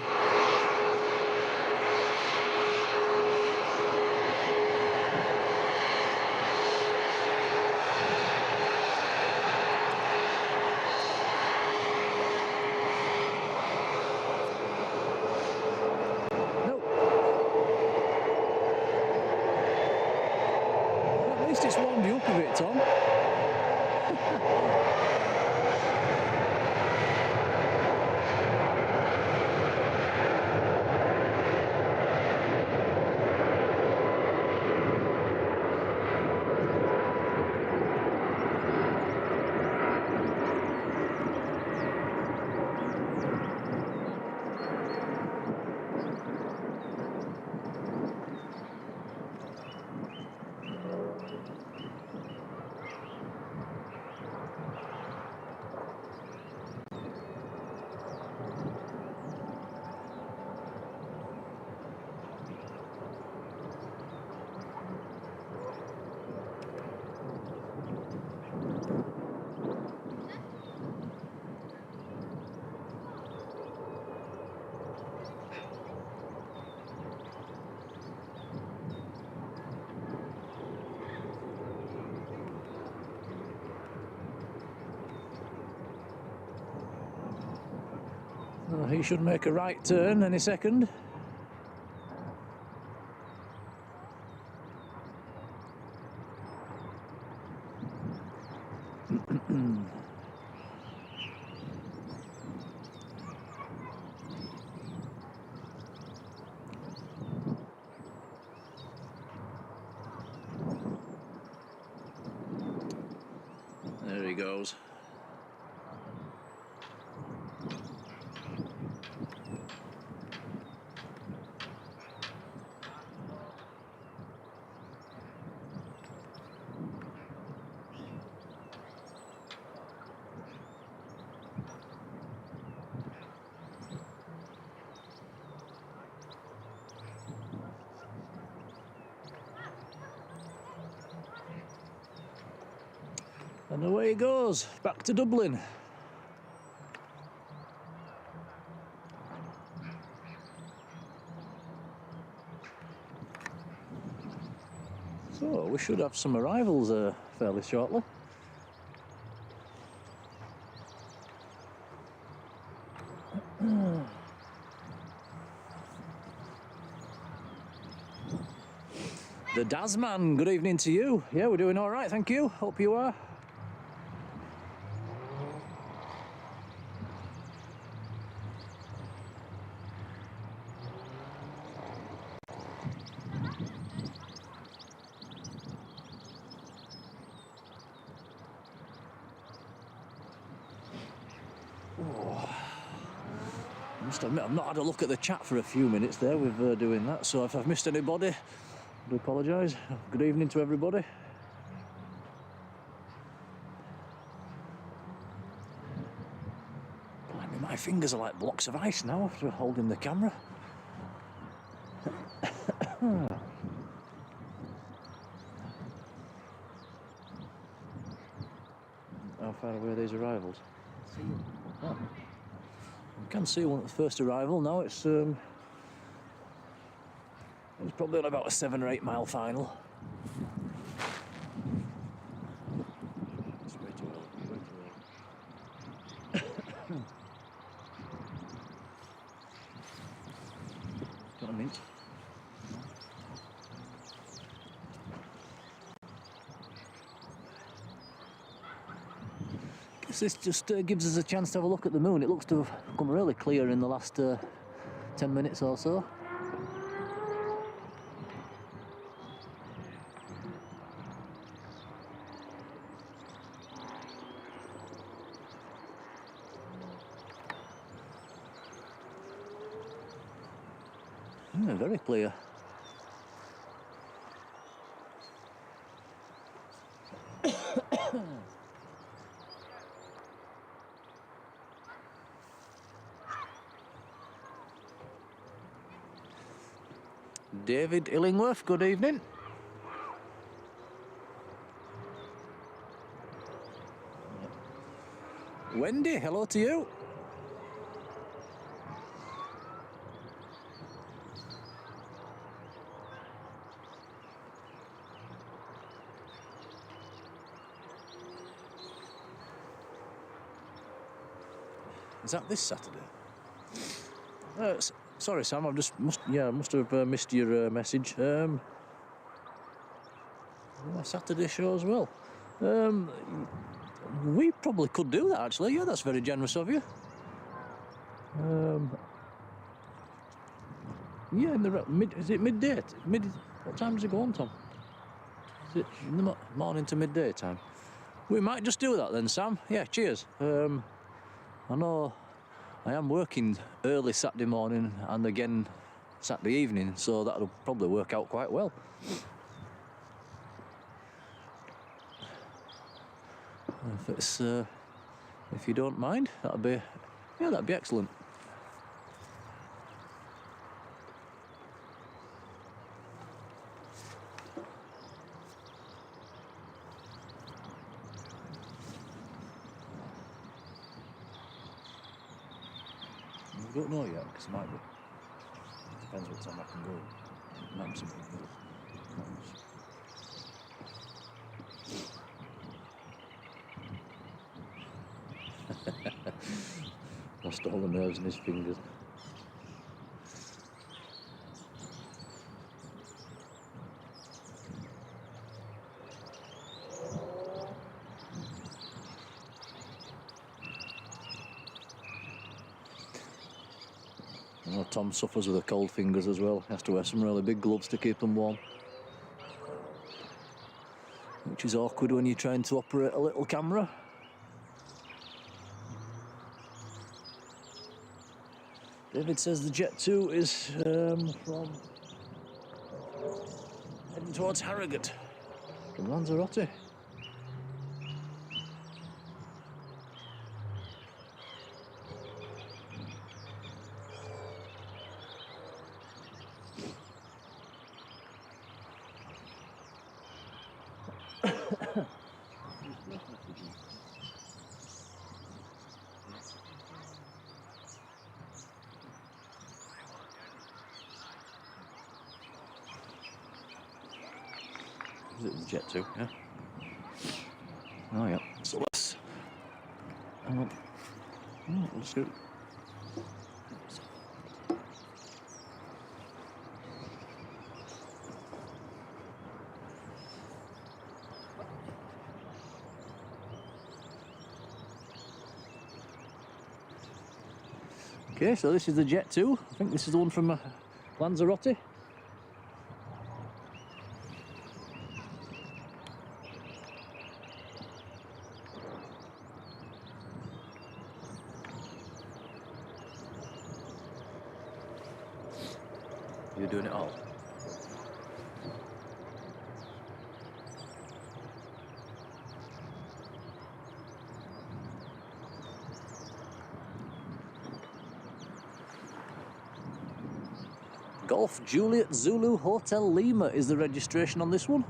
Nope. Well, at least it's warmed you up a bit, Tom. He should make a right turn any second. There he goes. And away he goes, back to Dublin. So we should have some arrivals fairly shortly. The Dazman, good evening to you. Yeah, we're doing all right, thank you. Hope you are. I must admit, I've not had a look at the chat for a few minutes there with doing that, so if I've missed anybody, I do apologise. Good evening to everybody. Blimey, my fingers are like blocks of ice now after holding the camera. How far away are these arrivals? Oh. You can see one at the first arrival. Now it's probably on about a 7 or 8 mile final. It's way too early, way too early. Got a mint. Guess this just gives us a chance to have a look at the moon. It looks to have come really clear in the last 10 minutes or so. Very clear. David Illingworth, good evening. Wendy, hello to you. Is that this Saturday? Sorry, Sam. I must have missed your message. Saturday show as well. We probably could do that actually. Yeah, that's very generous of you. Yeah, in the is it midday? What time does it go on, Tom? Is it in the morning to midday time? We might just do that then, Sam. Yeah, cheers. I know I am working early Saturday morning and again Saturday evening, so that'll probably work out quite well. If you don't mind, that'd be excellent. I don't know yet, because it might be. Depends what time I can go. It might be something good. Lost all the nerves in his fingers. I know Tom suffers with the cold fingers as well. He has to wear some really big gloves to keep them warm. Which is awkward when you're trying to operate a little camera. David says the Jet 2 is from heading towards Harrogate from Lanzarote. Is it the Jet 2? Yeah. Oh, yeah. So let's... let's go. Okay, so this is the Jet 2. I think this is the one from Lanzarote. You're doing it all. Golf Juliet Zulu Hotel Lima is the registration on this one.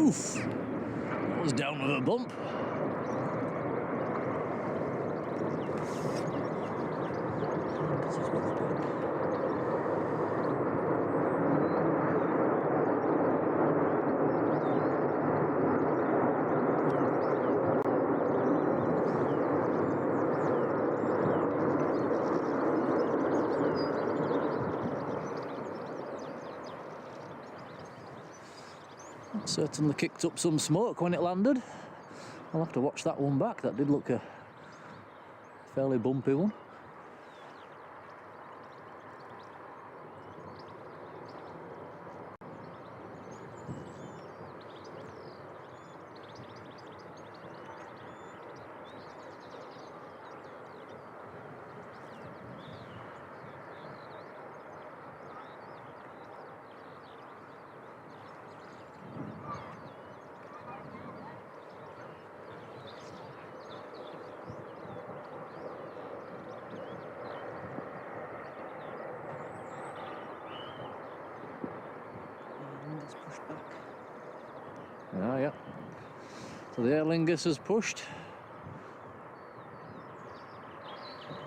Oof! That was down with a bump. Certainly kicked up some smoke when it landed. I'll have to watch that one back. That did look a fairly bumpy one. Pushed back. Ah, yeah. So the Aer Lingus has pushed.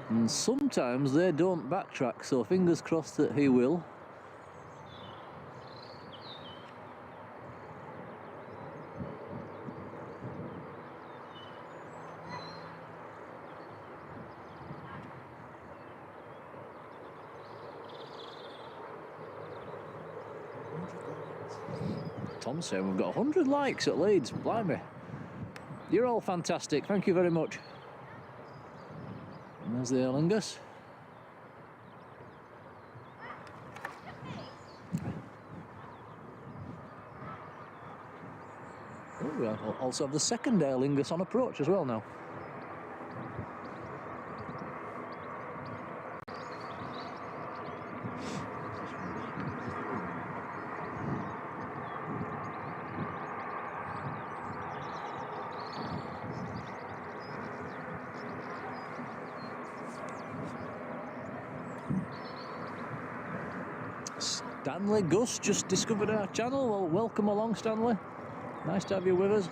And sometimes they don't backtrack, so fingers crossed that he will. Tom's saying we've got 100 likes at Leeds. Blimey. You're all fantastic. Thank you very much. And there's the Aer Lingus. Oh, we also have the second Aer Lingus on approach as well now. Stanley Gus just discovered our channel. Well, welcome along, Stanley. Nice to have you with us.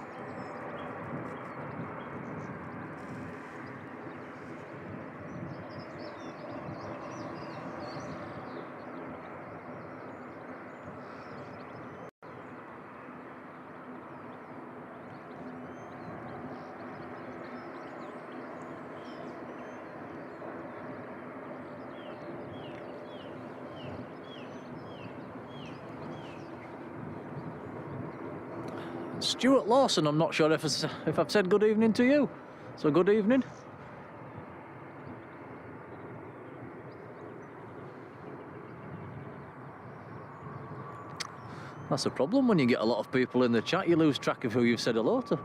Stuart Lawson, I'm not sure if I've said good evening to you. So good evening. That's a problem when you get a lot of people in the chat, you lose track of who you've said hello to.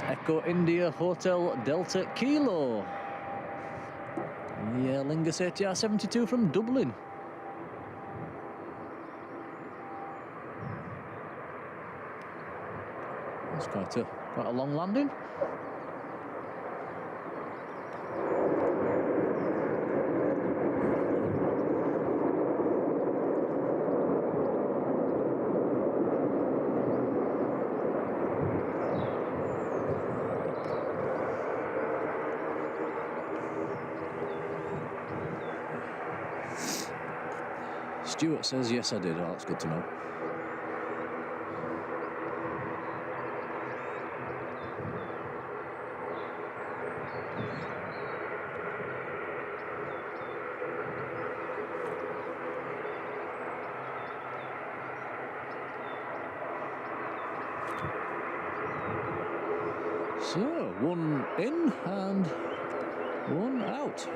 Echo India Hotel Delta Kilo. The Aer Lingus ATR 72 from Dublin. That's quite a long landing. Stuart says, yes, I did. Oh, that's good to know. So, one in and one out.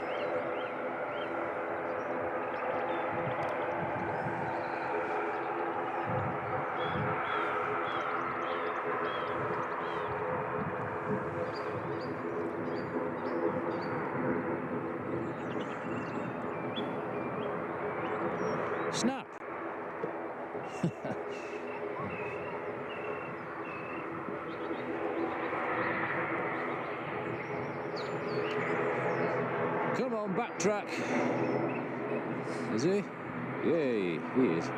snap. Come on, backtrack. Is he? Yay, he is.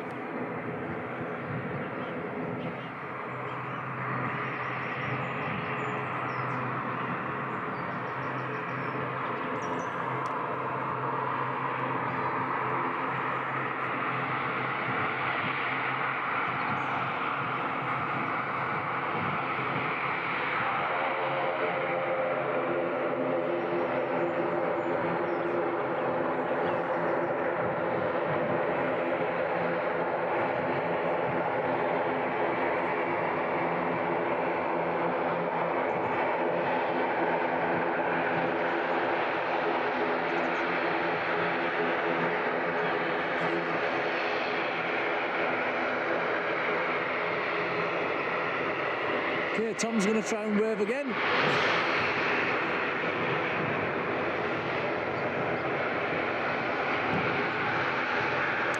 Okay, Tom's going to try and wave again.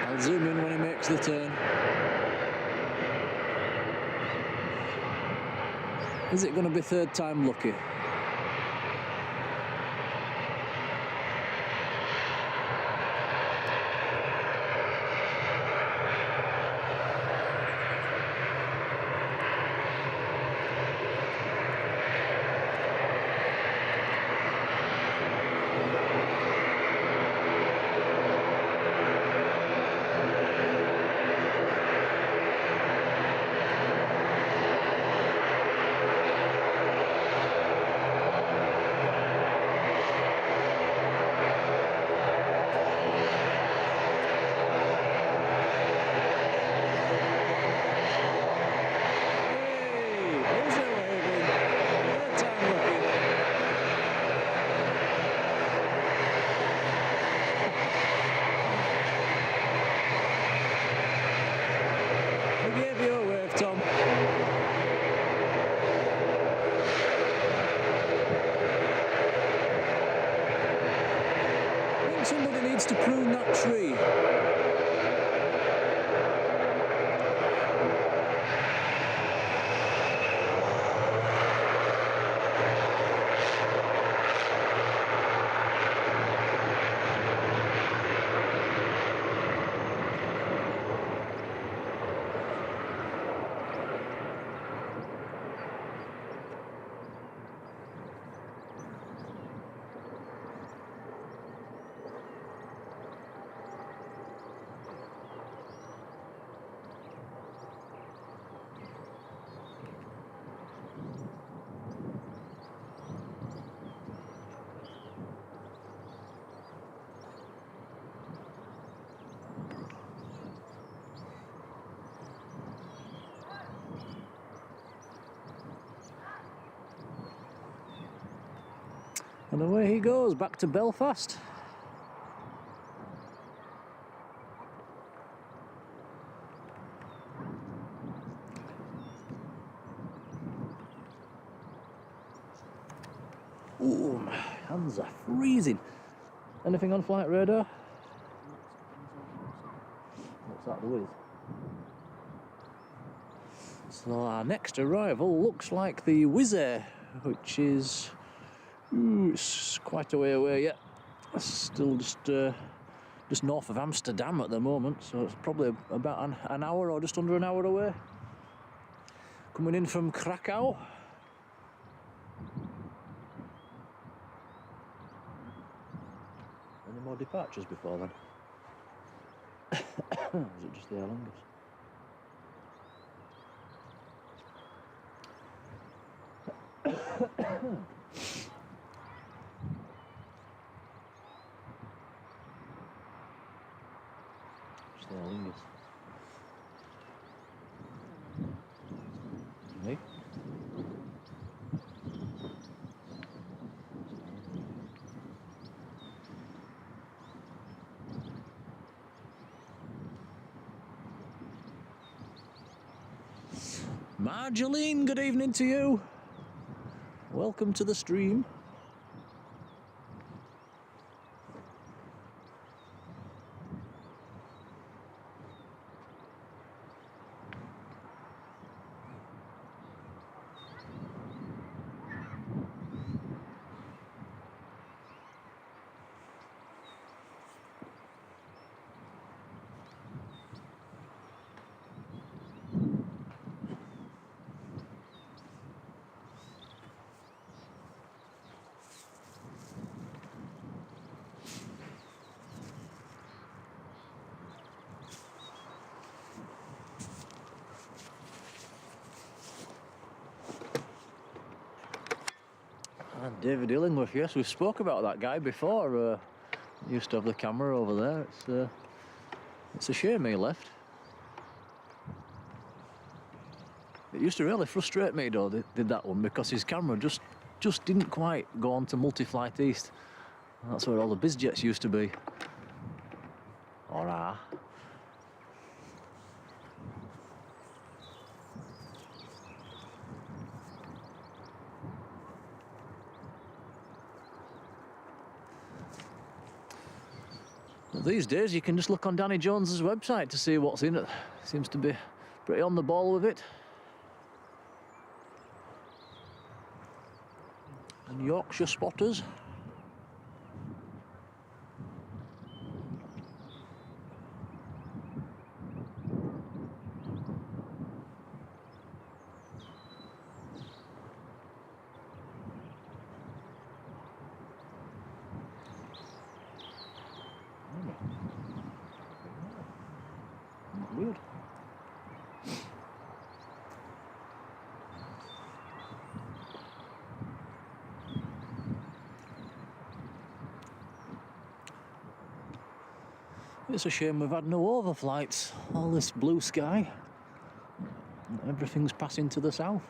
I'll zoom in when he makes the turn. Is it going to be third time lucky? Somebody needs to prune that tree. And away he goes, back to Belfast. Ooh, my hands are freezing. Anything on flight radar? What's that with? So our next arrival looks like the Wizz Air, which is it's quite a way away yet. Still just north of Amsterdam at the moment, so it's probably about an hour or just under an hour away. Coming in from Krakow. Any more departures before then? Or is it just the Aer Lingus? Just the Aer Lingus. Me? Marjoleine, good evening to you. Welcome to the stream. And David Illingworth, yes, we've spoke about that guy before. Used to have the camera over there. It's a shame he left. It used to really frustrate me, though, did that one, because his camera just didn't quite go on to multi-flight east. That's where all the biz jets used to be. Or are. These days you can just look on Danny Jones's website to see what's in it. Seems to be pretty on the ball with it. And Yorkshire spotters. Weird. It's a shame we've had no overflights. All this blue sky. Everything's passing to the south.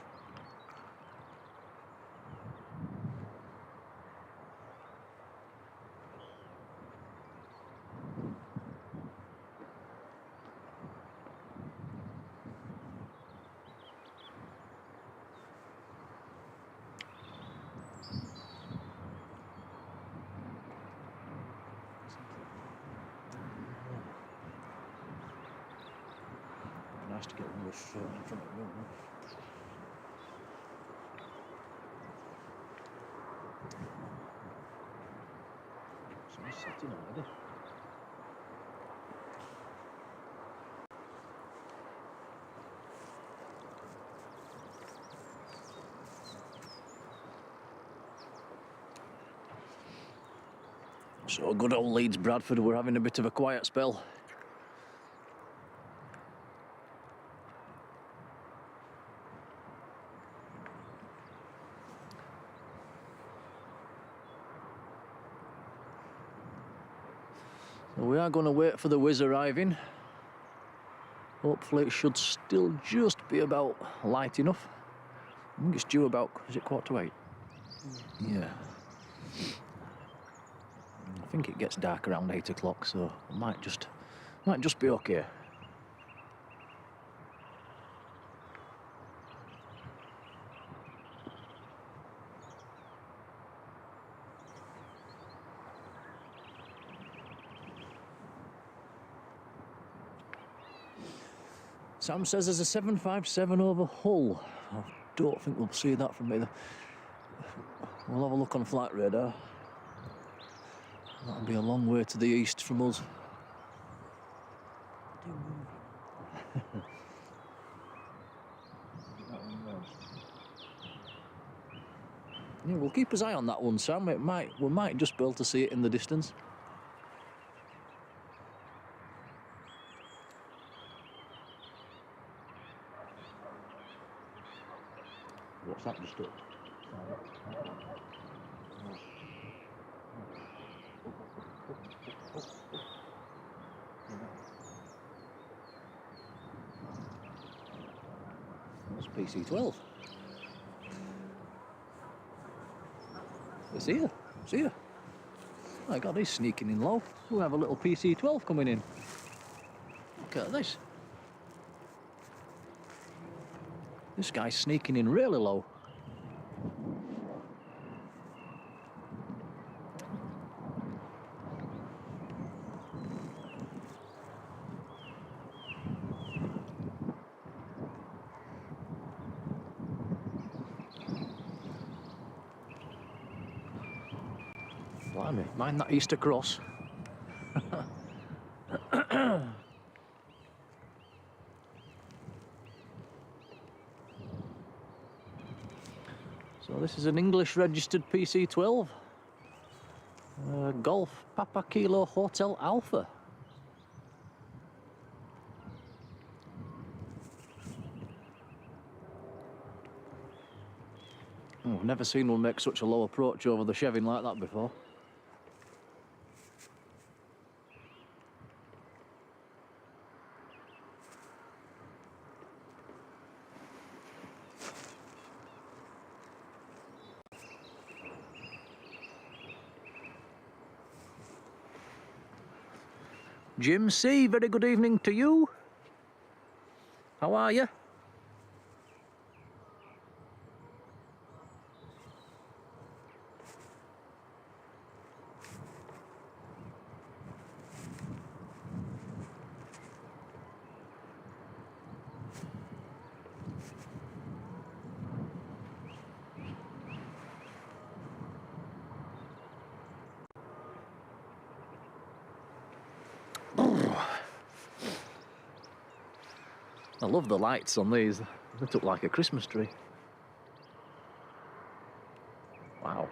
Nice to get one of those in front of me. Someone's sitting already. So good old Leeds Bradford, we're having a bit of a quiet spell. So we are going to wait for the whiz arriving. Hopefully it should still just be about light enough. I think it's due about, is it 7:45? Yeah. I think it gets dark around 8 o'clock, so it might just be okay. Sam says there's a 757 over Hull. I don't think we'll see that from either. We'll have a look on flight radar. That'll be a long way to the east from us. Yeah, we'll keep his eye on that one, Sam. We might just be able to see it in the distance. What's that just up? That's PC-12. It's here. It's here. My God, he's sneaking in low. We have a little PC-12 coming in. Look at this. This guy's sneaking in really low. Blimey, mind that Easter cross. So this is an English registered PC-12. Golf Papa Kilo Hotel Alpha. Oh, never seen one make such a low approach over the Chevin like that before. Jim C, very good evening to you. How are you? I love the lights on these. They look like a Christmas tree. Wow.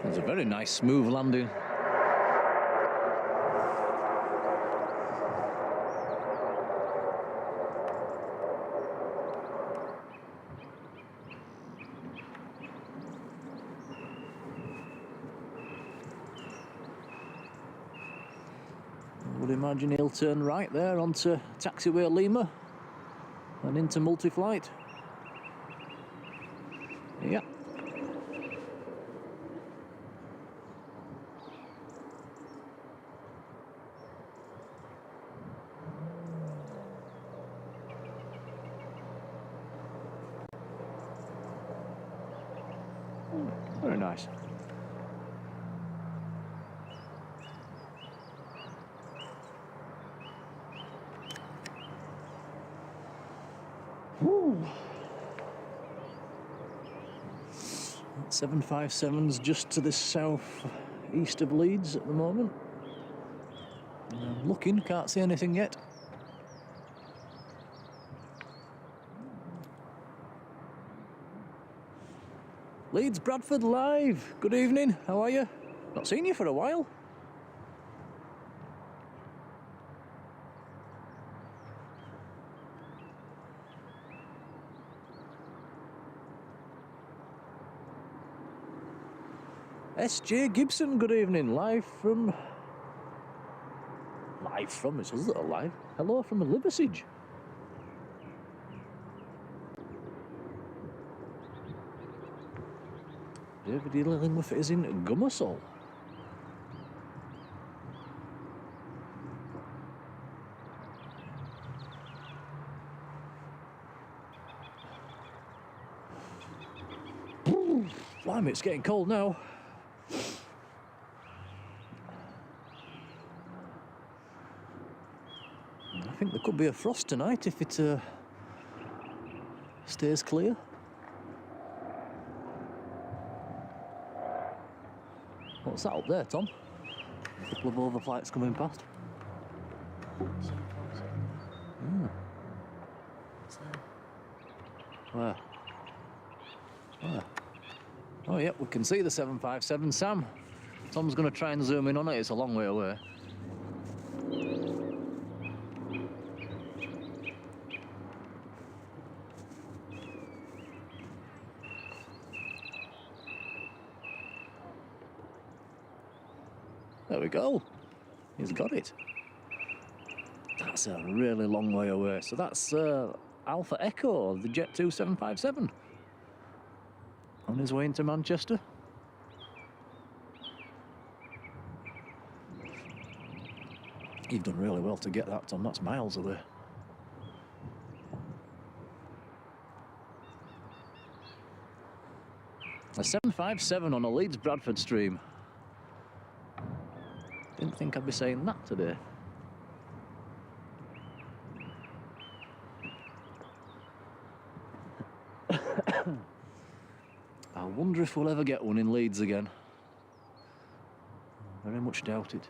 It's a very nice smooth landing. I would imagine he'll turn right there onto taxiway Lima and into multi-flight. Yeah. Very nice. Woo. 757's just to the south east of Leeds at the moment. I'm looking, can't see anything yet. Leeds Bradford live. Good evening. How are you? Not seen you for a while. SJ Gibson, good evening. Live from, it's a little live. Hello from Liversidge. David Illingworth is in Gummersall. Blimey, it's getting cold now. I think there could be a frost tonight if it stays clear. What's that up there, Tom? A couple of overflights coming past. Where? Where? Oh, yeah, we can see the 757. Sam, Tom's going to try and zoom in on it. It's a long way away. There we go. He's got it. That's a really long way away. So that's Alpha Echo, the Jet 2 757. On his way into Manchester. You've done really well to get that, Tom. That's miles away. A 757 on a Leeds Bradford stream. Didn't think I'd be saying that today. I wonder if we'll ever get one in Leeds again. Very much doubt it.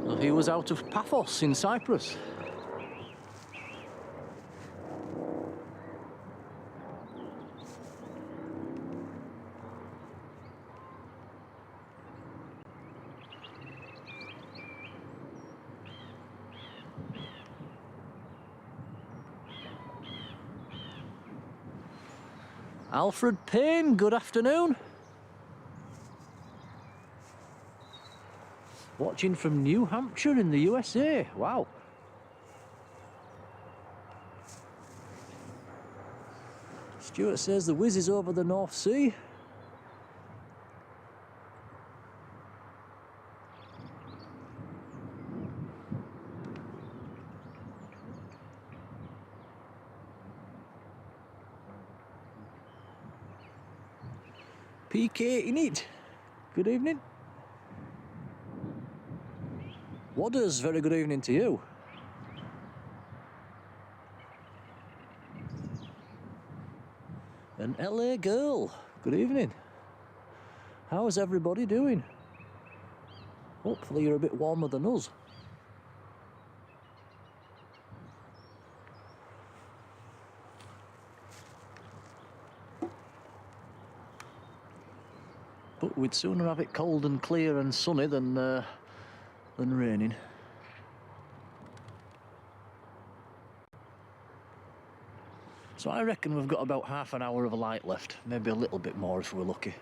Well, he was out of Paphos in Cyprus. Alfred Payne, good afternoon. Watching from New Hampshire in the USA. Wow. Stuart says the whiz is over the North Sea. PK in it. Good evening. Wadders, very good evening to you. An LA girl, good evening. How's everybody doing? Hopefully you're a bit warmer than us. But we'd sooner have it cold and clear and sunny than raining. So I reckon we've got about half an hour of light left, maybe a little bit more if we're lucky.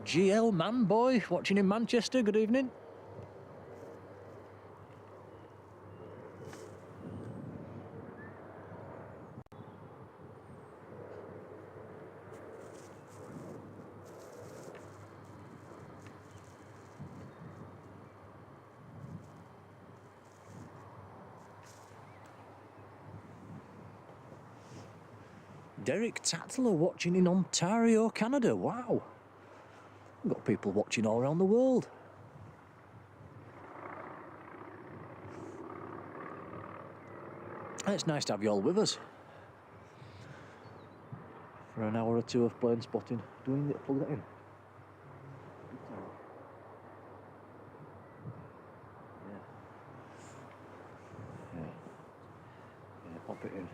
GL Manboy, watching in Manchester, good evening. Derek Tatler watching in Ontario, Canada, wow. We've got people watching all around the world. It's nice to have you all with us for an hour or two of plane spotting. Do we need to plug that in? Yeah, pop it in.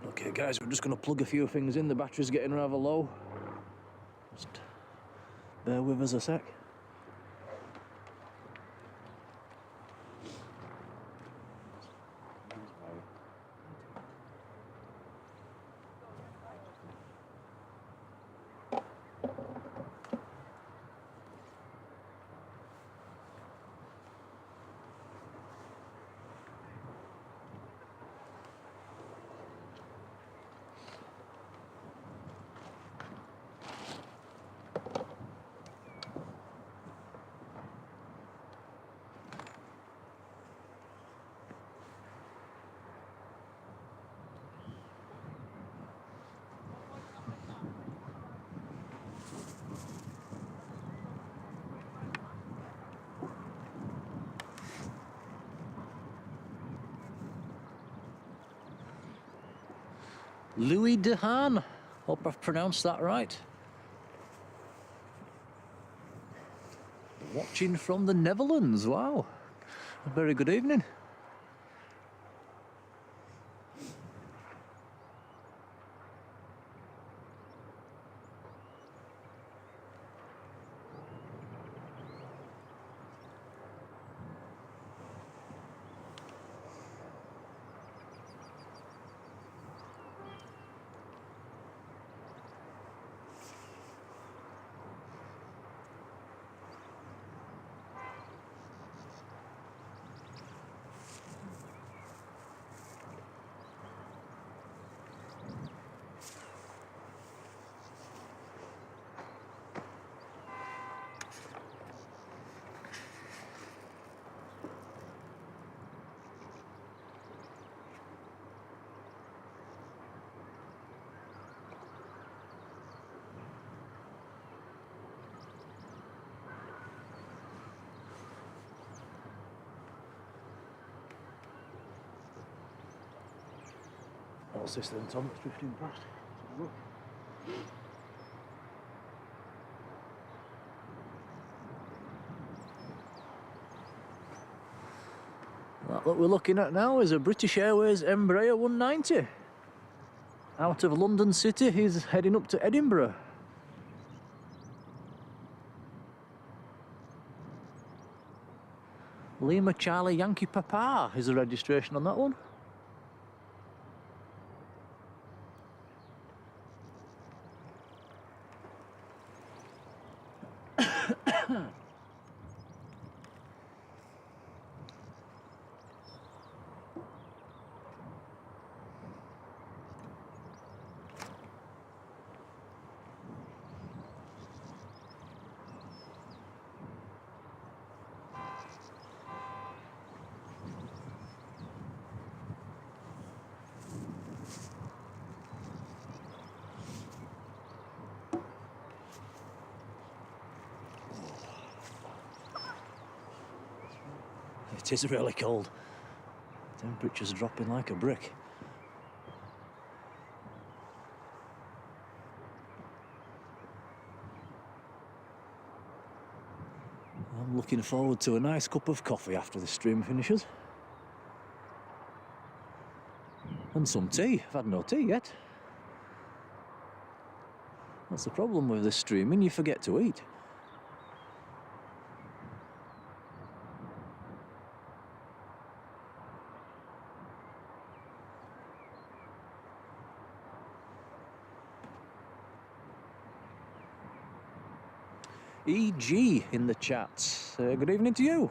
Okay guys, we're just going to plug a few things in. The battery's getting rather low. Just bear with us a sec. Louis Dehaan, hope I've pronounced that right. Watching from the Netherlands, wow. A very good evening. What's this then, Tom? It's drifting past. Look. That what we're looking at now is a British Airways Embraer 190. Out of London City, he's heading up to Edinburgh. Lima Charlie Yankee Papa is the registration on that one. It is really cold. Temperature's dropping like a brick. I'm looking forward to a nice cup of coffee after this stream finishes. And some tea. I've had no tea yet. That's the problem with this streaming, you forget to eat. EG in the chat. Good evening to you.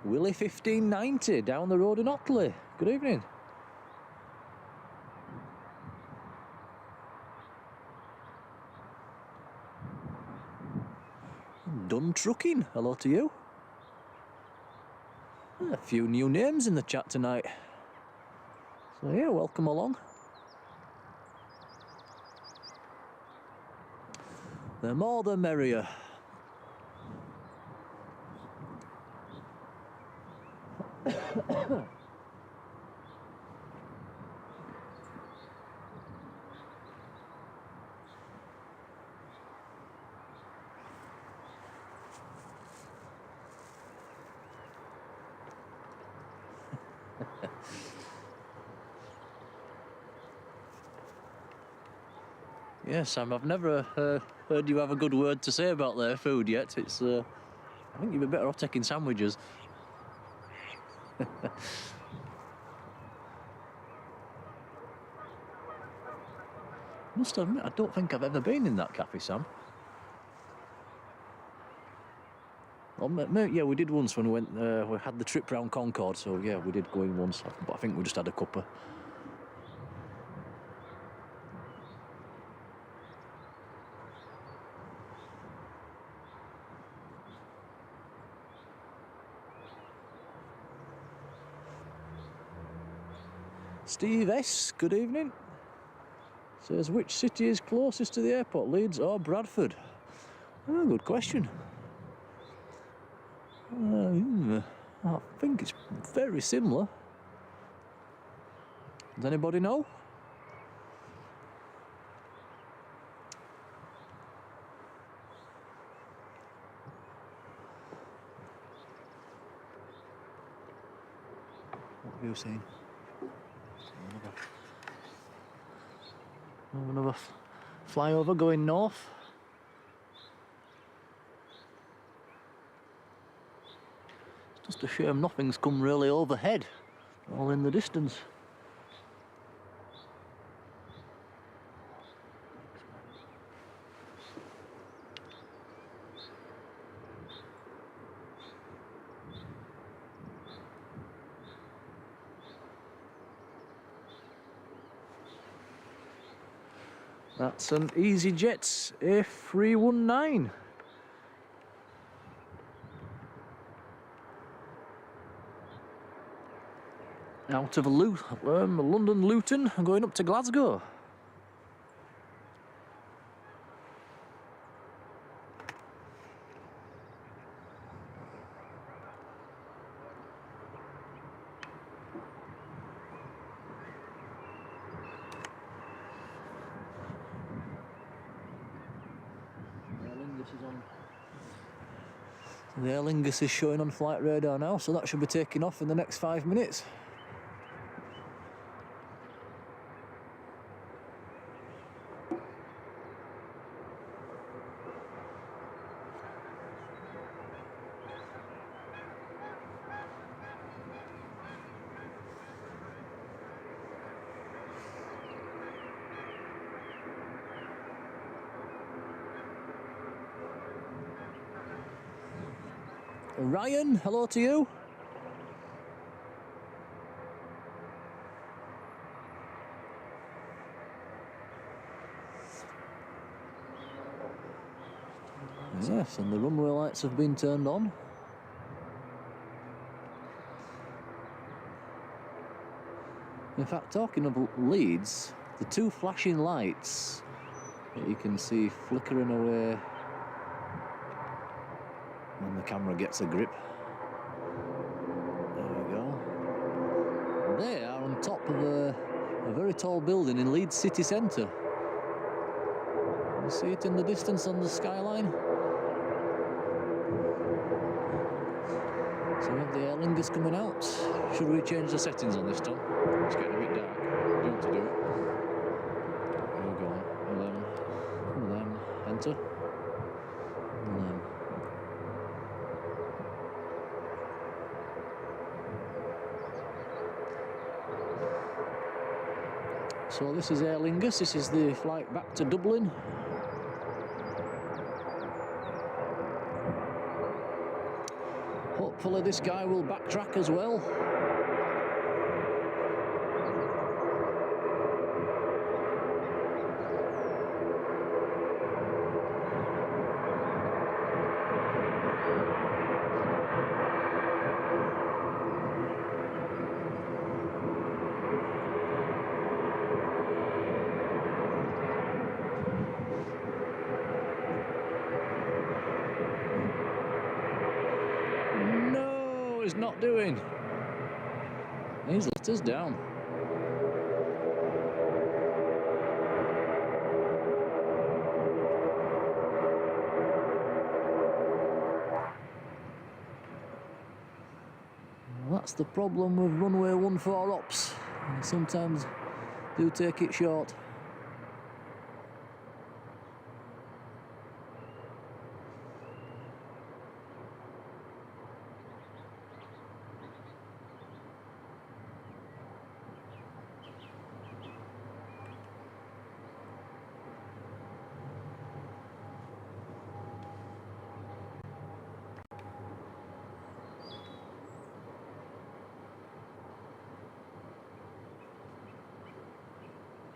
Willie 1590 down the road in Otley. Good evening. Dun Trucking. Hello to you. A few new names in the chat tonight. So yeah, welcome along. The more the merrier. Yes, Sam, I've never heard you have a good word to say about their food yet. It's, I think you'd be better off taking sandwiches. Must admit, I don't think I've ever been in that cafe, Sam. Well, yeah, we did once when we went. We had the trip round Concord, so yeah, we did go in once. But I think we just had a cuppa. Steve S, good evening. Says, which city is closest to the airport, Leeds or Bradford? Oh, good question. I think it's very similar. Does anybody know? What have you seen? Another flyover going north. It's just a shame nothing's come really overhead, all in the distance. That's an EasyJet A319. Out of London Luton and going up to Glasgow. The Aer Lingus is showing on flight radar now, so that should be taking off in the next 5 minutes. Ryan, hello to you. Yes, and the runway lights have been turned on. In fact, talking of Leeds, the two flashing lights that you can see flickering away when the camera gets a grip. There we go. They are on top of a very tall building in Leeds city centre. You see it in the distance on the skyline? So we have the Aer Lingus coming out. Should we change the settings on this, Tom? It's getting a bit dark. Do you want to do it? There we go. And then enter. And then. So this is Aer Lingus. This is the flight back to Dublin. Hopefully this guy will backtrack as well. He's not doing. He's let us down. Well, that's the problem with runway 14 ops. They sometimes do take it short.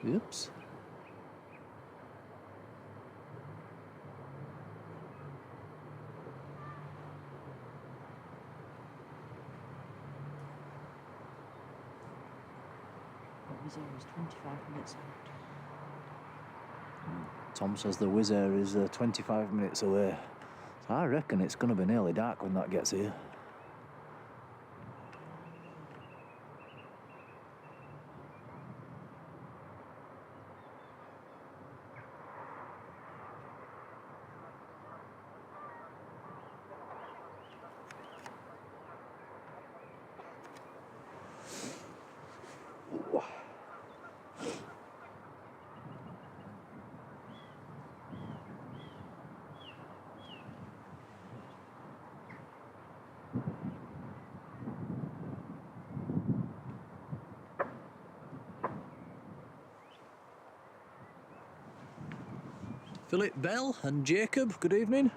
Oops. Wizz Air is 25 minutes out. Tom says the Wizz Air is 25 minutes away. So I reckon it's going to be nearly dark when that gets here. Philip Bell and Jacob, good evening.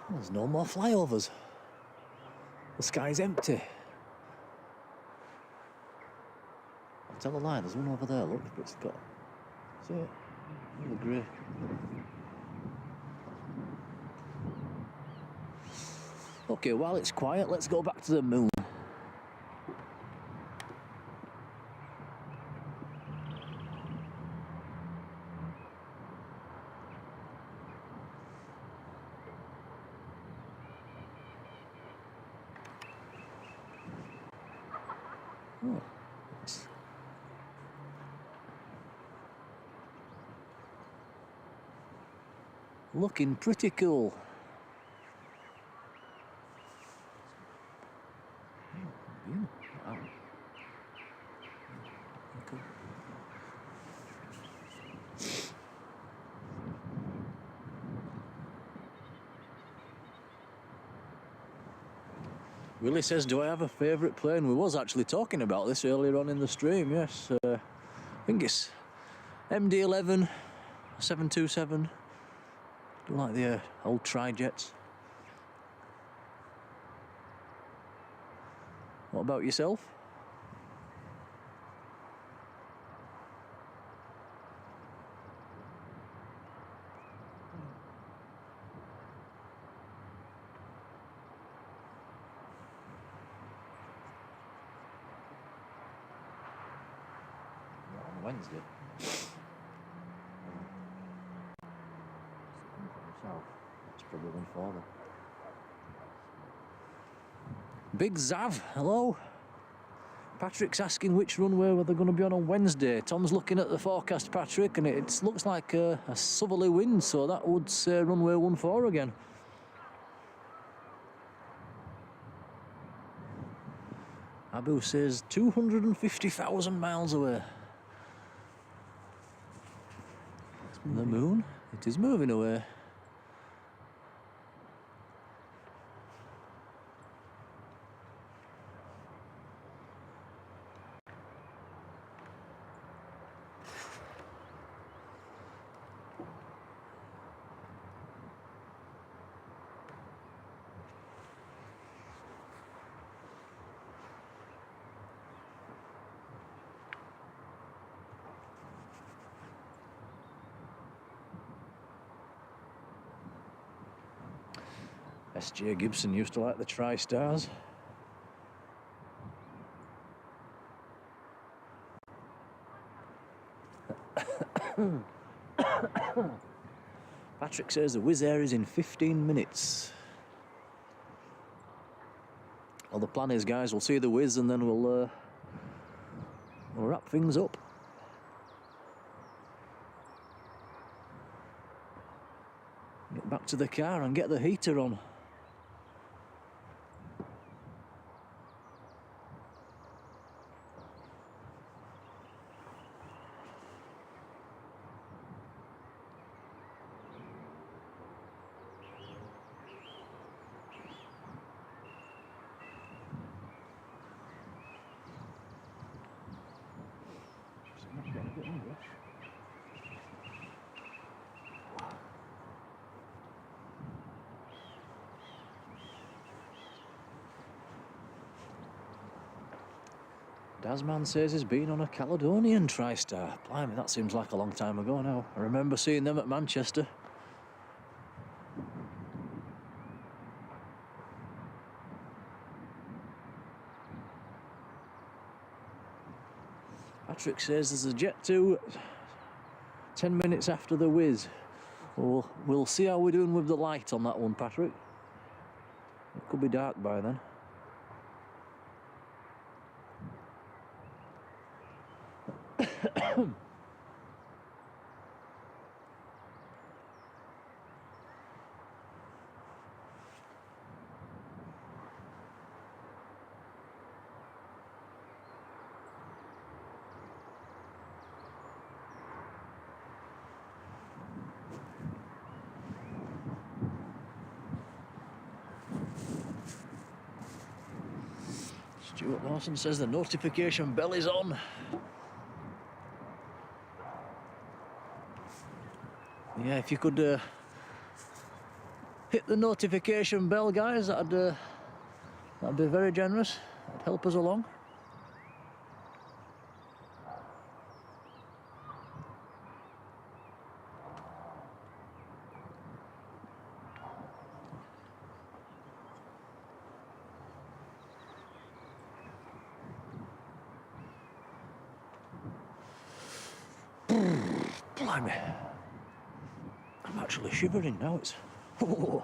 There's no more flyovers. The sky's empty. I'll tell a lie, there's one over there, look, but it's got... See it? The grey. Okay, while it's quiet, let's go back to the moon. Oh, it's looking pretty cool. Wow. Cool. Willie says, do I have a favourite plane? We was actually talking about this earlier on in the stream, yes. I think it's MD-11, 727. Do like the old tri-jets. What about yourself? On Wednesday. That's probably one for them. Big Zav, hello. Patrick's asking which runway were they going to be on Wednesday. Tom's looking at the forecast, Patrick, and it looks like a southerly wind, so that would say runway 14 again. Abu says 250,000 miles away. The moon, it is moving away. S.J. Gibson used to like the tri-stars. Patrick says the Wizz Air is in 15 minutes. Well, the plan is, guys, we'll see the Wizz and then we'll wrap things up. Get back to the car and get the heater on. Dasman says he's been on a Caledonian TriStar. Blimey, that seems like a long time ago now. I remember seeing them at Manchester. Patrick says there's a Jet 2 10 minutes after the Wizz. We'll see how we're doing with the light on that one, Patrick. It could be dark by then. Stuart Lawson says the notification bell is on. Yeah, if you could hit the notification bell, guys, that'd be very generous. That'd help us along. Blimey. I'm actually shivering now. It's cold.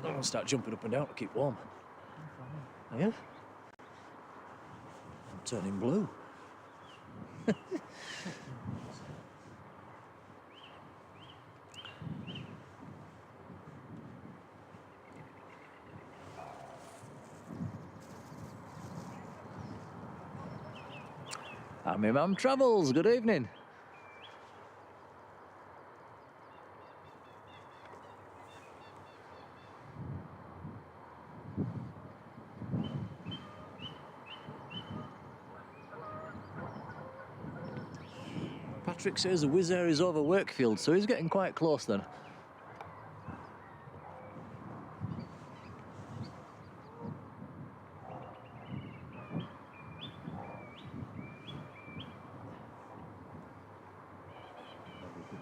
I'll start jumping up and down to keep warm. Yeah? turning blue. My mum travels. Good evening. Patrick says the Wizz Air is over Wakefield, so he's getting quite close then.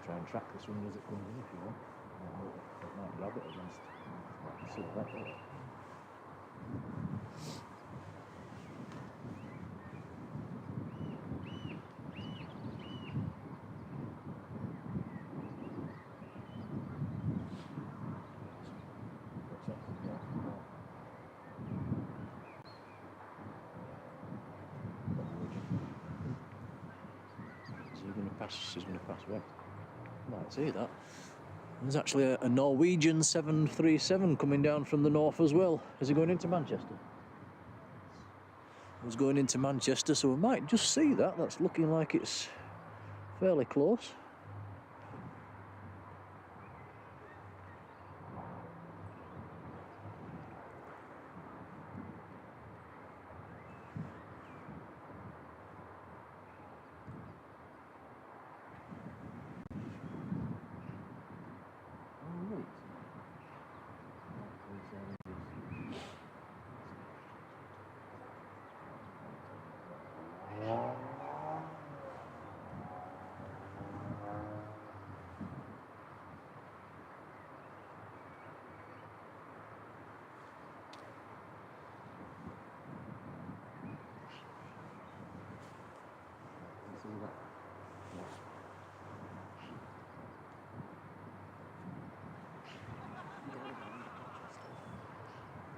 Try and track this one as it comes in if you want. It might grab it against silhouette. He's going to pass where? Might see that. There's actually a Norwegian 737 coming down from the north as well. Is he going into Manchester? He's going into Manchester, so we might just see that. That's looking like it's fairly close.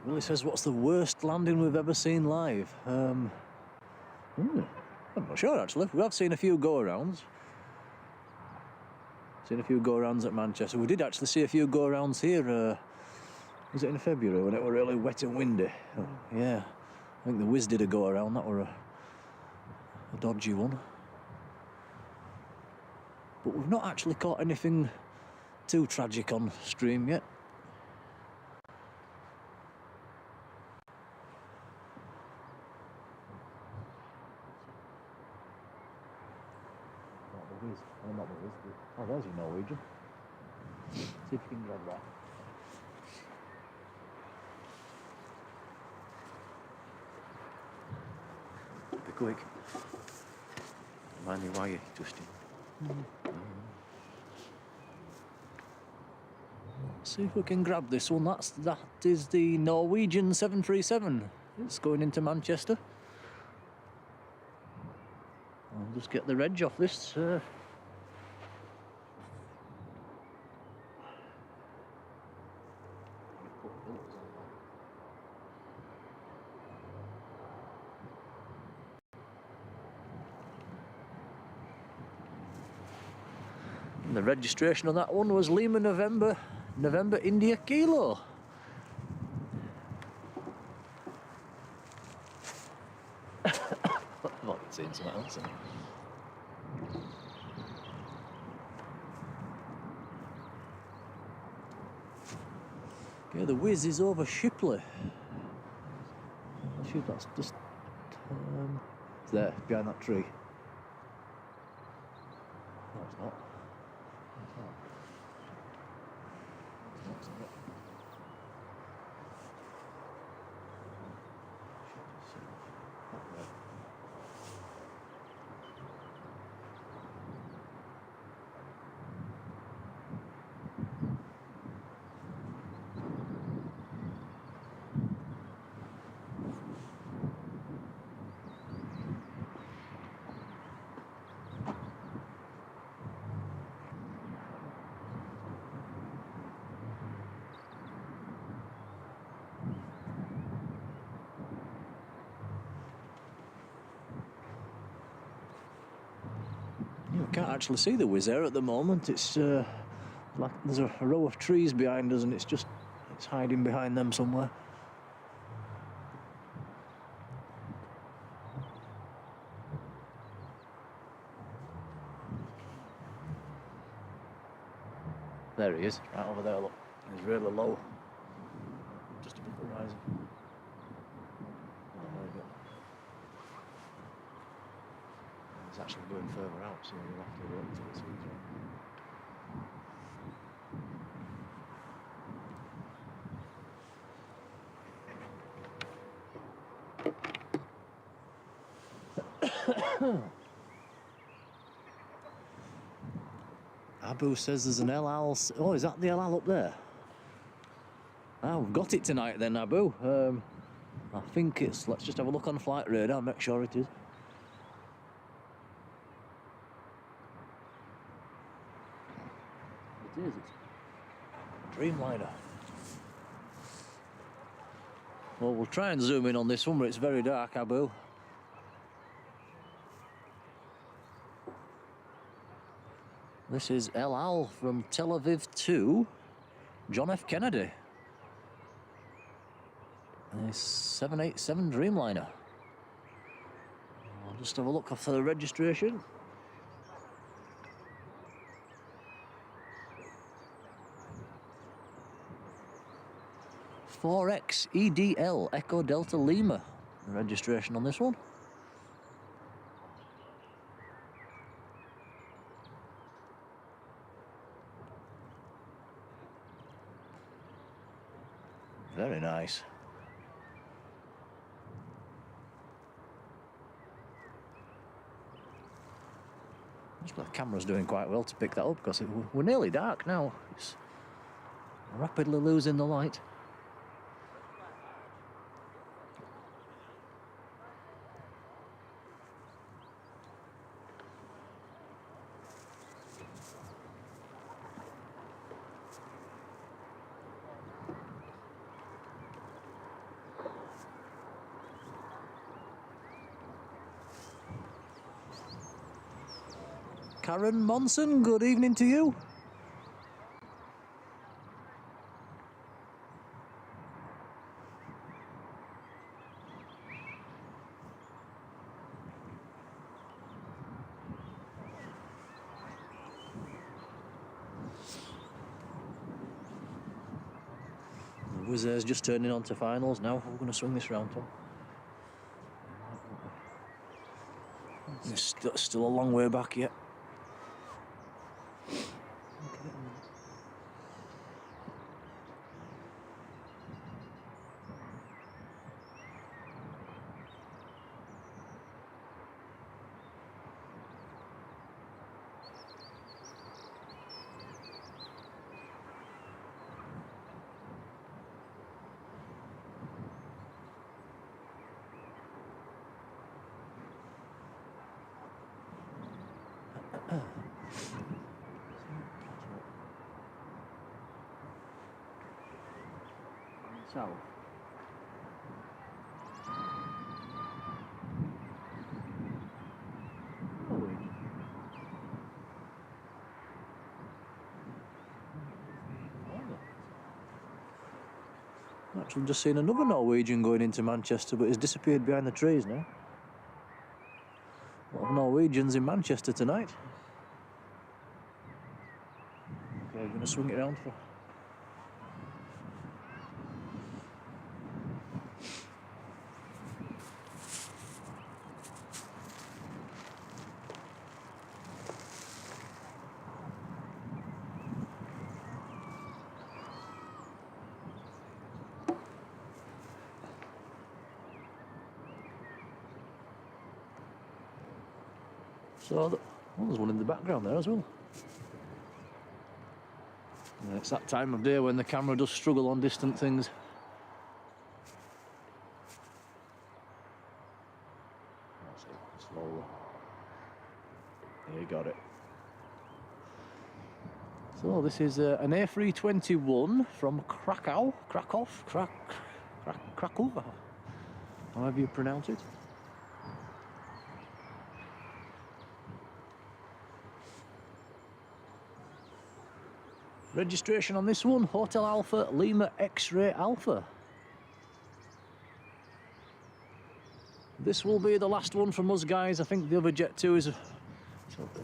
Willie says, what's the worst landing we've ever seen live? I'm not sure actually. We have seen a few go-arounds. Seen a few go-arounds at Manchester. We did actually see a few go-arounds here. Was it in February when it was really wet and windy? Oh, yeah. I think the Wizz did a go-around. That were a dodgy one. But we've not actually caught anything too tragic on stream yet. Oh, not the Wizz. Oh, there's your Norwegian. See if you can grab that. Be quick. Mind me why you're twisting. See if we can grab this one. That is the Norwegian 737. It's going into Manchester. I'll just get the reg off this. And the registration on that one was Lima November India Kilo. I've already seen something else. Yeah, the Wizz is over Shipley. Actually, that's just it's there behind that tree. No, it's not. It's not. It's not, is it? can't actually see the Wizz Air at the moment. It's like there's a row of trees behind us and it's hiding behind them somewhere. There he is, right over there, look. He's really low. Just above the horizon. Oh, there we go. He's actually going further out, so we'll have to wait until it's easier. Abu says there's an El Al. Oh, is that the El Al up there? Ah, we've got it tonight then, Abu. I think it's. Let's just have a look on flight radar, make sure it is. It is. It's Dreamliner. Well, we'll try and zoom in on this one, but it's very dark, Abu. This is El Al from Tel Aviv to John F. Kennedy. A 787 Dreamliner. I'll just have a look for the registration. "4X EDL Echo Delta Lima." The registration on this one. Very nice. The camera's doing quite well to pick that up because we're nearly dark now. It's rapidly losing the light. Karen Monson, good evening to you. The Wizz Air's just turning on to finals now. We're going to swing this round, Tom. It's still a long way back yet. South. Actually, just seen another Norwegian going into Manchester, but he's disappeared behind the trees now. A lot of Norwegians in Manchester tonight. Okay, we're going to swing it around for. So, there's one in the background there as well. Yeah, it's that time of day when the camera does struggle on distant things. That's it, slowly. There you got it. So this is an A321 from Krakow, however you pronounce it. Registration on this one, Hotel Alpha, Lima X-Ray Alpha. This will be the last one from us guys. I think the other Jet 2 is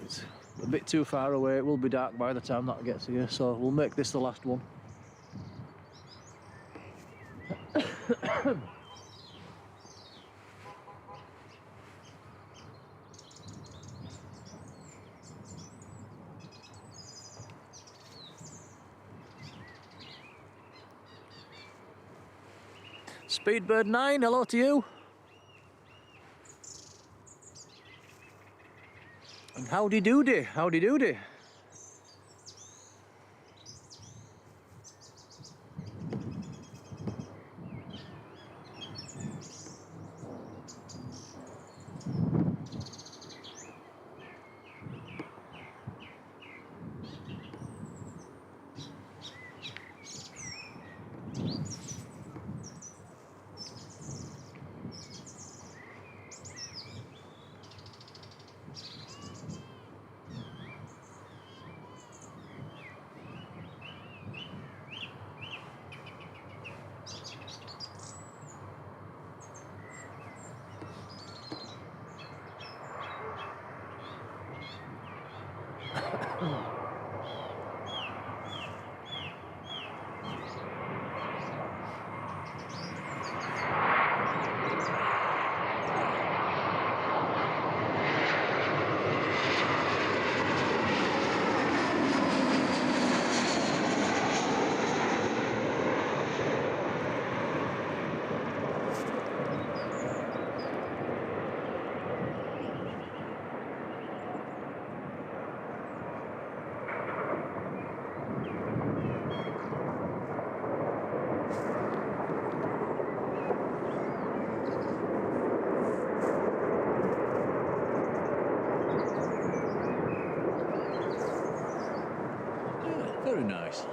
it's a bit too far away. It will be dark by the time that gets here, so we'll make this the last one. Speedbird 9, hello to you. And howdy doody, howdy doody. Very nice.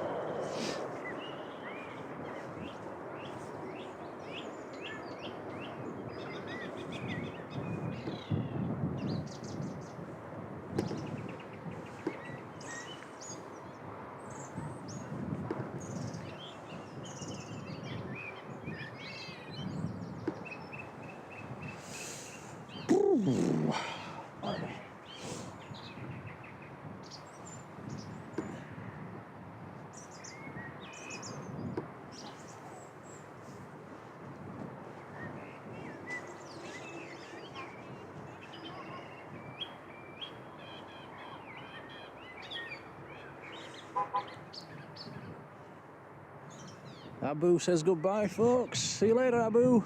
Abu says goodbye, folks. See you later, Abu.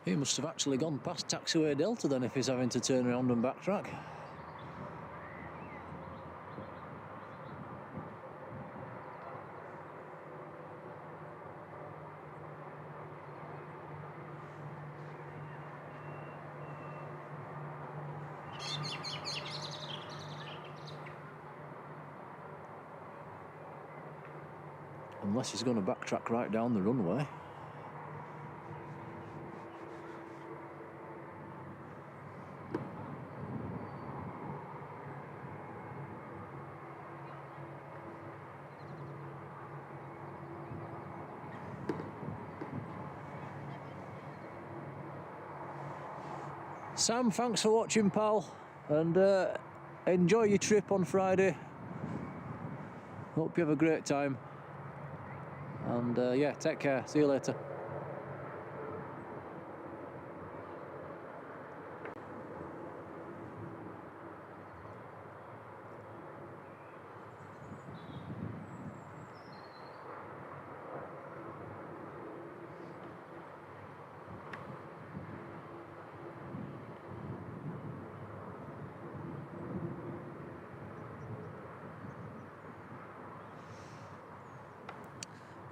He must have actually gone past Taxiway Delta then if he's having to turn around and backtrack. Unless he's going to backtrack right down the runway. Sam, thanks for watching, pal, and enjoy your trip on Friday. Hope you have a great time. And yeah, take care. See you later.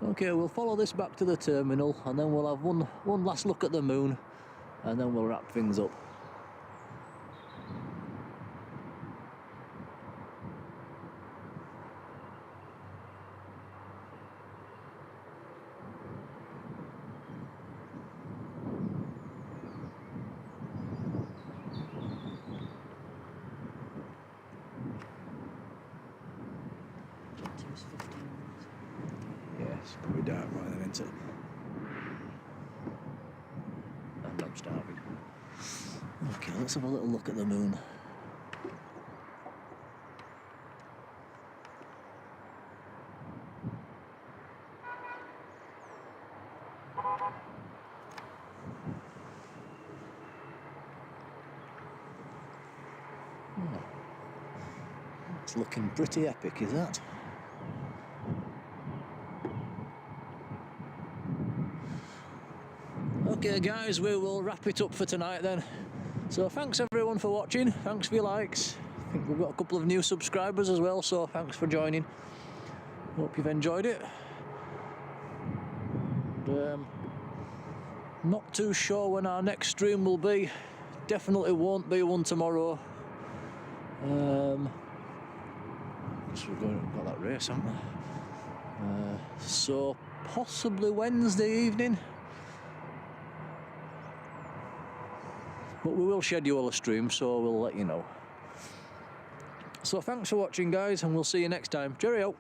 Okay, we'll follow this back to the terminal and then we'll have one last look at the moon and then we'll wrap things up. isn't it? And I'm starving. Okay, let's have a little look at the moon. It's looking pretty epic, is that? Okay guys, we will wrap it up for tonight then. So thanks everyone for watching, thanks for your likes. I think we've got a couple of new subscribers as well, so thanks for joining. Hope you've enjoyed it. And, not too sure when our next stream will be. Definitely won't be one tomorrow. So we've got that race, haven't we? So possibly Wednesday evening. But we will schedule a stream, so we'll let you know. So thanks for watching guys, and we'll see you next time. Cheerio!